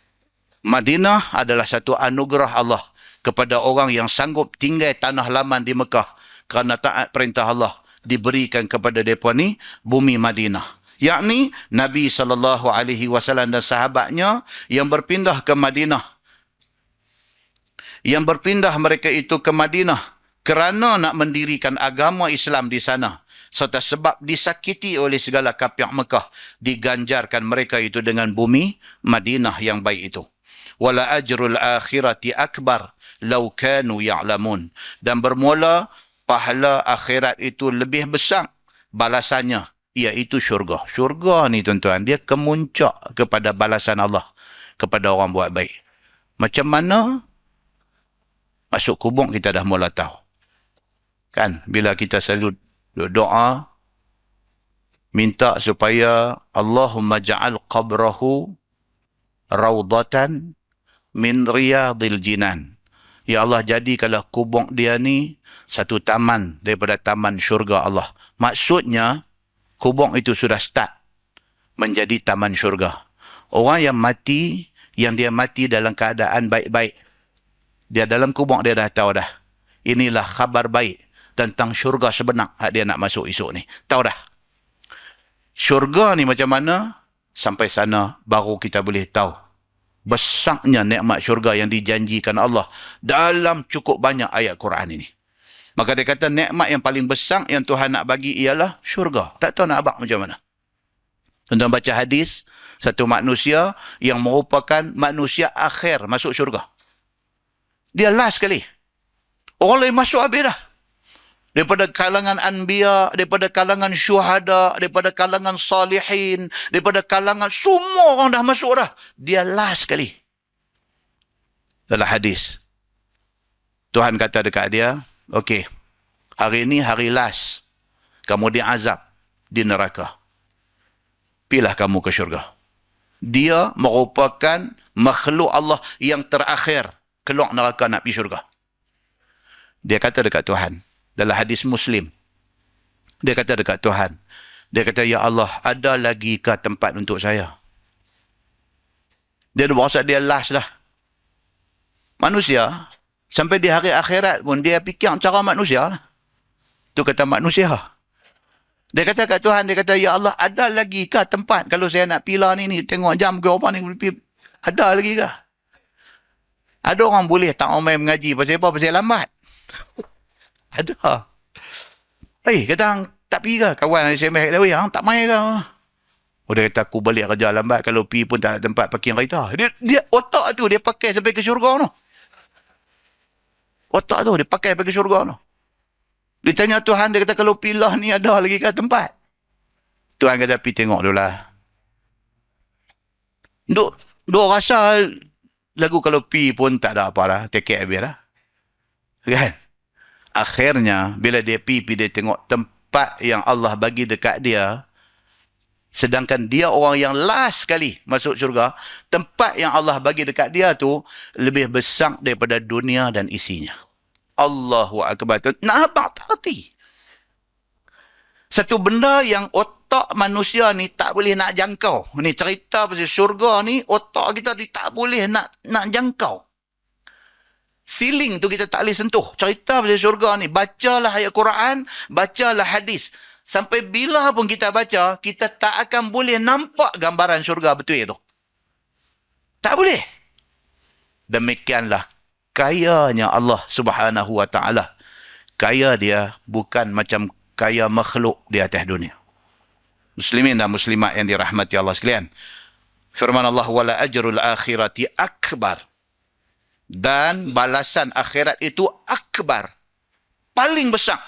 S1: Madinah adalah satu anugerah Allah kepada orang yang sanggup tinggal tanah laman di Mekah kerana taat perintah Allah, diberikan kepada mereka ni bumi Madinah. Yakni Nabi SAW dan sahabatnya yang berpindah ke Madinah. Yang berpindah mereka itu ke Madinah kerana nak mendirikan agama Islam di sana. Serta sebab disakiti oleh segala kafir Mekah, diganjarkan mereka itu dengan bumi Madinah yang baik itu. Wala ajrul akhirati akbar law kanu ya'lamun. Dan bermula pahala akhirat itu lebih besar balasannya, iaitu syurga. Syurga ni tuan-tuan, dia kemuncak kepada balasan Allah kepada orang buat baik. Macam mana? Masuk kubur kita dah mula tahu. Kan? Bila kita selalu doa, minta supaya Allahumma ja'al qabrahu raudatan min riyadil jinan. Ya Allah, jadikanlah kubur dia ni satu taman daripada taman syurga Allah. Maksudnya, kubur itu sudah start menjadi taman syurga. Orang yang mati, yang dia mati dalam keadaan baik-baik, dia dalam kubur dia dah tahu dah. Inilah khabar baik tentang syurga sebenar dia nak masuk esok ni. Tahu dah. Syurga ni macam mana? Sampai sana baru kita boleh tahu besarnya nikmat syurga yang dijanjikan Allah dalam cukup banyak ayat Quran ini. Maka dia kata nikmat yang paling besar yang Tuhan nak bagi ialah syurga. Tak tahu nak abang macam mana. Tuan-tuan baca hadis, satu manusia yang merupakan manusia akhir masuk syurga. Dia last sekali. Orang lain masuk habis dah. daripada kalangan anbiya, daripada kalangan syuhada, daripada kalangan salihin, daripada kalangan semua orang dah masuk dah. Dia last sekali. Dalam hadis, Tuhan kata dekat dia, okey, hari ini hari last. Kamu diazab di neraka. Pilah kamu ke syurga. Dia merupakan makhluk Allah yang terakhir keluar neraka nak pergi syurga. Dia kata dekat Tuhan, dalam hadis Muslim, dia kata dekat Tuhan, dia kata, ya Allah, ada lagi ke tempat untuk saya? Dia berasa dia last dah. Manusia, sampai di hari akhirat pun dia fikir cara manusia lah. Itu kata manusia. Dia kata kat Tuhan, dia kata, ya Allah, ada lagi ke tempat kalau saya nak pilah ni, tengok jam ke apa ni, ada lagi ke? Ada orang boleh tak main mengaji pasal apa? Pasal lambat. Ada. Kata hang tak pergi ke? Kawan SMS dah, hang tak main ke? Oh, dia kata, aku balik kerja lambat, kalau pergi pun tak ada tempat parking kereta. Dia otak tu dia pakai sampai ke syurga tu. Otak tu dia pakai pergi syurga tu. Dia tanya Tuhan, dia kata, kalau pilah ni ada lagi ke tempat? Tuhan kata, pergi tengok dulu lah. Duk rasa lagu kalau pergi pun tak ada apa lah. Take care habis lah. Kan? Akhirnya, bila dia pergi dia tengok tempat yang Allah bagi dekat dia, sedangkan dia orang yang last sekali masuk syurga, tempat yang Allah bagi dekat dia tu lebih besar daripada dunia dan isinya. Allahu Akbar. Nak abang tak erti. Satu benda yang otak manusia ni tak boleh nak jangkau. Ni cerita pasal syurga ni, otak kita ni tak boleh nak jangkau. Ceiling tu kita tak boleh sentuh. Cerita pasal syurga ni, bacalah ayat Quran, bacalah hadis. Sampai bila pun kita baca, kita tak akan boleh nampak gambaran syurga betul itu. Tak boleh. Demikianlah kayanya Allah Subhanahu wa taala. Kaya dia bukan macam kaya makhluk di atas dunia. Muslimin dan muslimat yang dirahmati Allah sekalian. Firman Allah, wala ajrul akhirati akbar. Dan balasan akhirat itu akbar. Paling besar.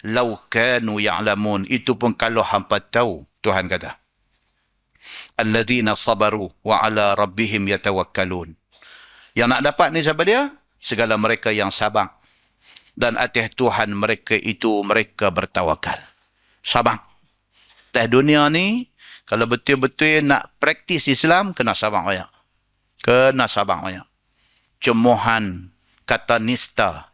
S1: Lau kanu ya'lamun. Itu pun kalau hampa tahu. Tuhan kata. Alladzina sabaru wa ala rabbihim yatawakkalun. Yang nak dapat ni siapa dia? Segala mereka yang sabar. Dan atas Tuhan mereka itu mereka bertawakal. Sabar. Atas dunia ni, kalau betul-betul nak praktis Islam, kena sabar banyak. Kena sabar banyak. Cemohan, kata nista,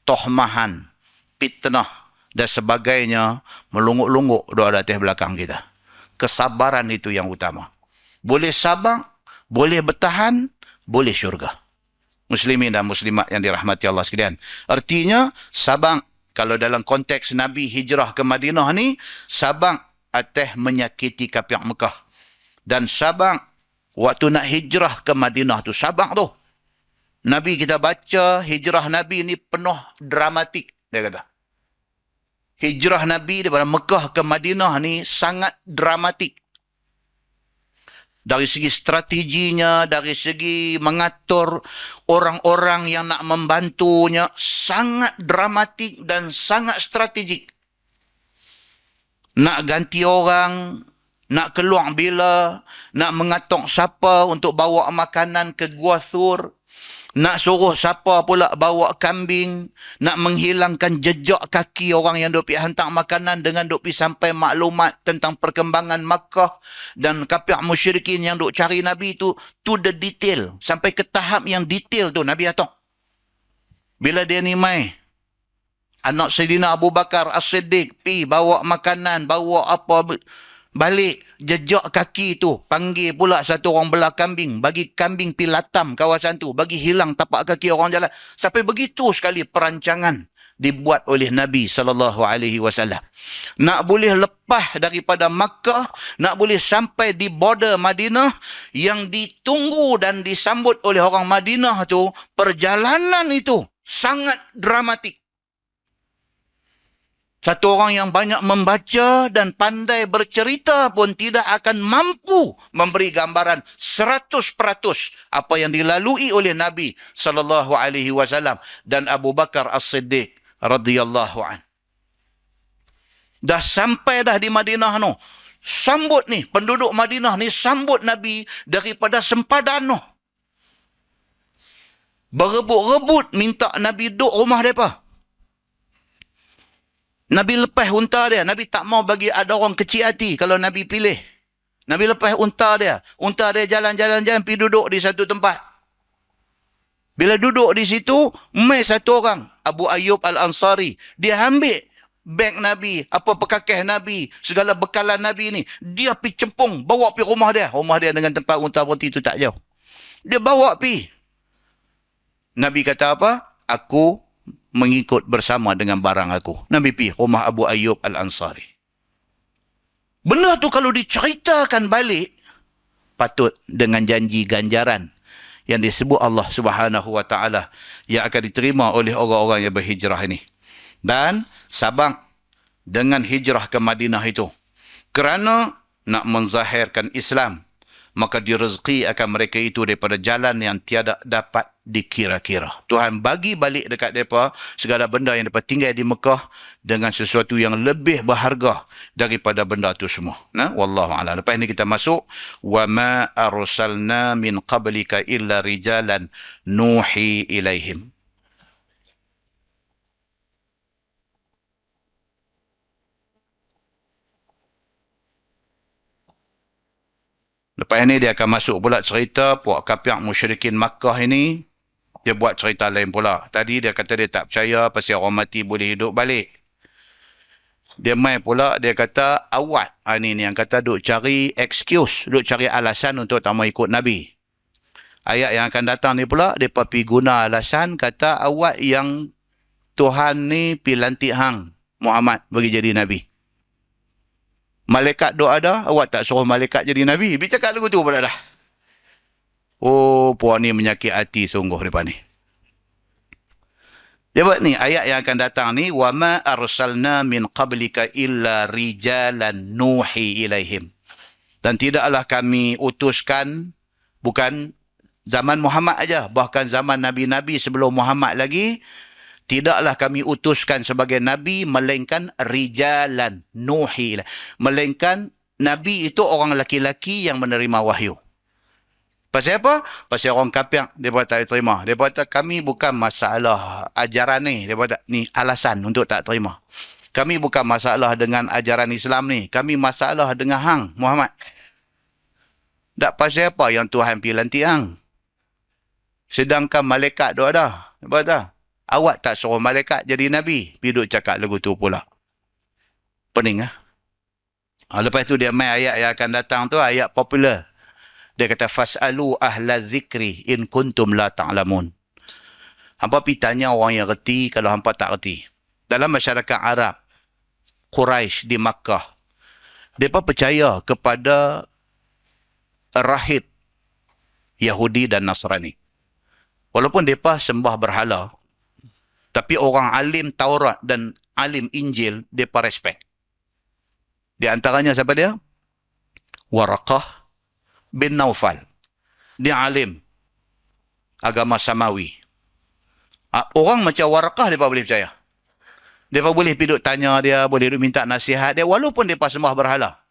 S1: tohmahan, fitnah dan sebagainya melungguk-lungguk doa atas belakang kita. Kesabaran itu yang utama. Boleh sabar, boleh bertahan, boleh syurga. Muslimin dan muslimat yang dirahmati Allah sekalian. Artinya, sabar, kalau dalam konteks Nabi hijrah ke Madinah ni, sabar atas menyakiti kafir Mekah. Dan sabar, waktu nak hijrah ke Madinah tu, sabar tu. Nabi kita baca, hijrah Nabi ni penuh dramatik, dia kata. Hijrah Nabi daripada Mekah ke Madinah ni sangat dramatik. Dari segi strateginya, dari segi mengatur orang-orang yang nak membantunya, sangat dramatik dan sangat strategik. Nak ganti orang, nak keluar bila, nak mengatur siapa untuk bawa makanan ke Gua Thur, nak suruh siapa pula bawa kambing, nak menghilangkan jejak kaki orang yang duk pergi hantar makanan dengan duk pergi sampai maklumat tentang perkembangan Makkah dan kafir musyrikin yang duk cari Nabi tu, to the detail. Sampai ke tahap yang detail tu Nabi atur. Bila dia ni mai, anak Sayyidina Abu Bakar As-Siddiq pi bawa makanan, bawa apa, balik jejak kaki tu, panggil pula satu orang belah kambing, bagi kambing pi latam kawasan tu, bagi hilang tapak kaki orang jalan. Sampai begitu sekali perancangan dibuat oleh Nabi SAW. Nak boleh lepas daripada Makkah, nak boleh sampai di border Madinah, yang ditunggu dan disambut oleh orang Madinah tu, perjalanan itu sangat dramatik. Satu orang yang banyak membaca dan pandai bercerita pun tidak akan mampu memberi gambaran 100% apa yang dilalui oleh Nabi SAW dan Abu Bakar As-Siddiq radhiyallahu an. Dah sampai dah di Madinah no. Sambut ni, penduduk Madinah ni sambut Nabi daripada sempadan no. Berebut-rebut minta Nabi duduk rumah mereka. Nabi lepas unta dia. Nabi tak mau bagi ada orang kecil hati kalau Nabi pilih. Nabi lepas unta dia. Unta dia jalan-jalan-jalan pergi duduk di satu tempat. Bila duduk di situ, mai satu orang, Abu Ayyub Al-Ansari. Dia ambil beg Nabi, apa pekakeh Nabi, segala bekalan Nabi ni. Dia pergi cempung, bawa pergi rumah dia. Rumah dia dengan tempat unta berhenti tu tak jauh. Dia bawa pergi. Nabi kata apa? Aku mengikut bersama dengan barang aku. Nabi pergi rumah Abu Ayyub Al-Ansari. Benda tu kalau diceritakan balik, patut dengan janji ganjaran yang disebut Allah Subhanahu Wa Taala yang akan diterima oleh orang-orang yang berhijrah ini. Dan Sabang dengan hijrah ke Madinah itu, kerana nak menzahirkan Islam, maka direzeki akan mereka itu daripada jalan yang tiada dapat dikira-kira. Tuhan bagi balik dekat mereka segala benda yang mereka tinggal di Mekah dengan sesuatu yang lebih berharga daripada benda itu semua. Nah, wallahu a'lam. Lepas ni kita masuk wa ma arsalna min qablika illa rijalan nuhi ilaihim. Lepas ni dia akan masuk pula cerita puak kafir musyrikin Makkah ini. Dia buat cerita lain pula. Tadi dia kata dia tak percaya pasal orang mati boleh hidup balik. Dia mai pula, dia kata awak. Ini yang kata duk cari excuse, duk cari alasan untuk tak mau ikut Nabi. Ayat yang akan datang ni pula, dia pergi guna alasan, kata awak yang Tuhan ni pi lantik hang Muhammad bagi jadi Nabi. Malaikat duk ada, awak tak suruh malaikat jadi Nabi. Dia cakap lagu tu pula dah. Oh, puan ni menyakit hati sungguh depan ni. Dia buat ni, ayat yang akan datang ni, وَمَا أَرْسَلْنَا مِنْ قَبْلِكَ إِلَّا رِجَالًا نُوحِي إِلَيْهِمْ. Dan tidaklah kami utuskan, bukan zaman Muhammad aja, bahkan zaman Nabi-Nabi sebelum Muhammad lagi, tidaklah kami utuskan sebagai Nabi, melainkan rijalan nuhi. Melainkan Nabi itu orang laki-laki yang menerima wahyu. Pasal apa? Pasal orang kafir, dia tak terima. Dia kata, kami bukan masalah ajaran ni. Dia kata, ni alasan untuk tak terima. Kami bukan masalah dengan ajaran Islam ni. Kami masalah dengan hang, Muhammad. Tak pasal apa yang Tuhan pilih lantik hang. Sedangkan malaikat tu ada. Dia kata, awak tak suruh malaikat jadi Nabi. Pergi duk cakap lagu tu pula. Pening lah. Lepas tu dia main ayat yang akan datang tu, ayat popular. Dia kata, fas'alu ahla zikri in kuntum la ta'lamun. Hampa pergi tanya orang yang reti kalau hampa tak reti. Dalam masyarakat Arab, Quraisy di Makkah, mereka percaya kepada rahib Yahudi dan Nasrani. Walaupun mereka sembah berhala, tapi orang alim Taurat dan alim Injil, mereka respect. Di antaranya siapa dia? Waraqah bin Naufal. Dia alim agama Samawi. Orang macam Waraqah mereka boleh percaya. Mereka boleh pergi duk tanya dia, boleh duk minta nasihat dia, walaupun mereka sembah berhala.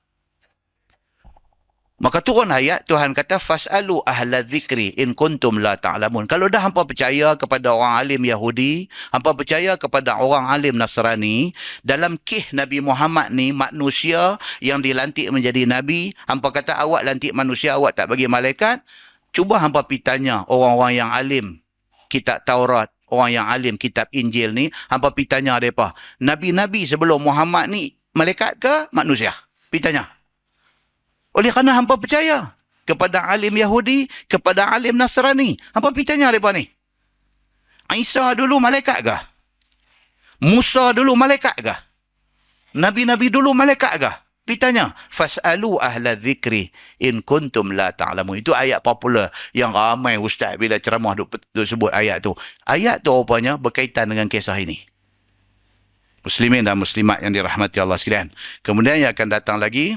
S1: Maka turun ayat, Tuhan kata, fas'alu ahla dzikri in kuntum la ta'lamun. Kalau dah hampa percaya kepada orang alim Yahudi, hampa percaya kepada orang alim Nasrani, dalam kih Nabi Muhammad ni, manusia yang dilantik menjadi Nabi, hampa kata awak lantik manusia, awak tak bagi malaikat, cuba hampa pergi tanya orang-orang yang alim kitab Taurat, orang yang alim kitab Injil ni, hampa pergi tanya mereka, Nabi-Nabi sebelum Muhammad ni, malaikat ke manusia? Pergi tanya. Oleh kerana hampa percaya kepada alim Yahudi, kepada alim Nasrani. Hampa pergi tanya mereka ni. Isa dulu malaikat ke? Musa dulu malaikat ke? Nabi-Nabi dulu malaikat ke? Pergi tanya. Fas'alu ahla dzikri in kuntum la ta'lamun. Itu ayat popular yang ramai ustaz bila ceramah duk sebut ayat tu. Ayat tu rupanya berkaitan dengan kisah ini. Muslimin dan muslimat yang dirahmati Allah sekalian. Kemudian yang akan datang lagi,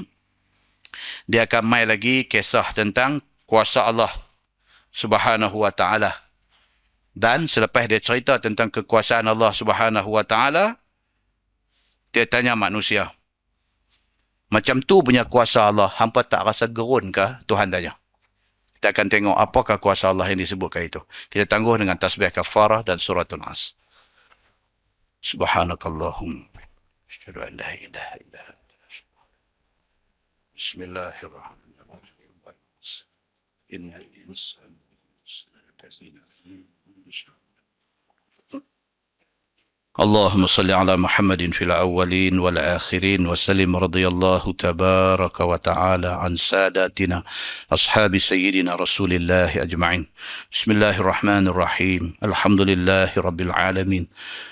S1: dia akan mai lagi kisah tentang kuasa Allah Subhanahu Wa Ta'ala. Dan selepas dia cerita tentang kekuasaan Allah Subhanahu Wa Ta'ala, dia tanya manusia, Macam tu punya kuasa Allah. Hampa tak rasa gerun ke? Tuhan tanya. Kita akan tengok apakah kuasa Allah yang disebutkan itu. Kita tangguh dengan tasbih kafarah dan suratul As. Subhanakallahum. Asyhadu an la ilaha illa anta. Bismillahirrahmanirrahim. Innal insana اللهم صل على محمد في الأولين والآخرين وسلم رضي الله تبارك وتعالى عن ساداتنا أصحاب سيدنا رسول الله أجمعين. بسم الله الرحمن الرحيم. الحمد لله رب العالمين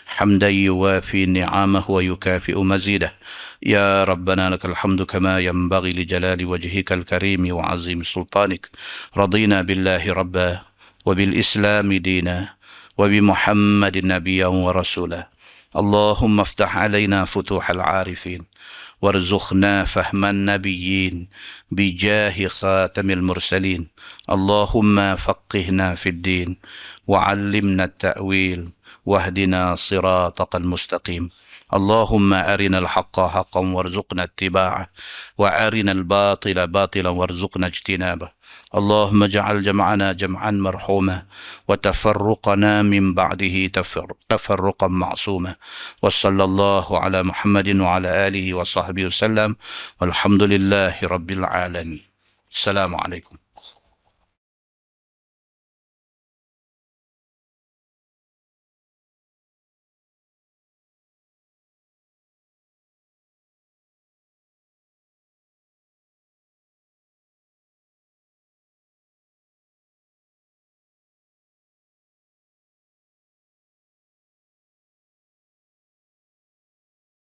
S1: حمدا يوافي نعمه ويكافئ مزيده. يا ربنا لك الحمد كما ينبغي لجلال وجهك الكريم وعظيم سلطانك. رضينا بالله ربا وبالإسلام دينا وبمحمد نبيا ورسولا. اللهم افتح علينا فتوح العارفين وارزقنا فهم النبيين بجاه خاتم المرسلين. اللهم فقهنا في الدين وعلمنا التأويل واهدنا صراطك المستقيم. اللهم أرنا الحق حقا وارزقنا اتباعه وأرنا الباطل باطلا وارزقنا اجتنابه. اللهم اجعل جمعنا جمعا مرحوما وتفرقنا من بعده تفرقا معصوما. وصلى الله على محمد وعلى آله وصحبه وسلم والحمد لله رب العالمين. السلام عليكم.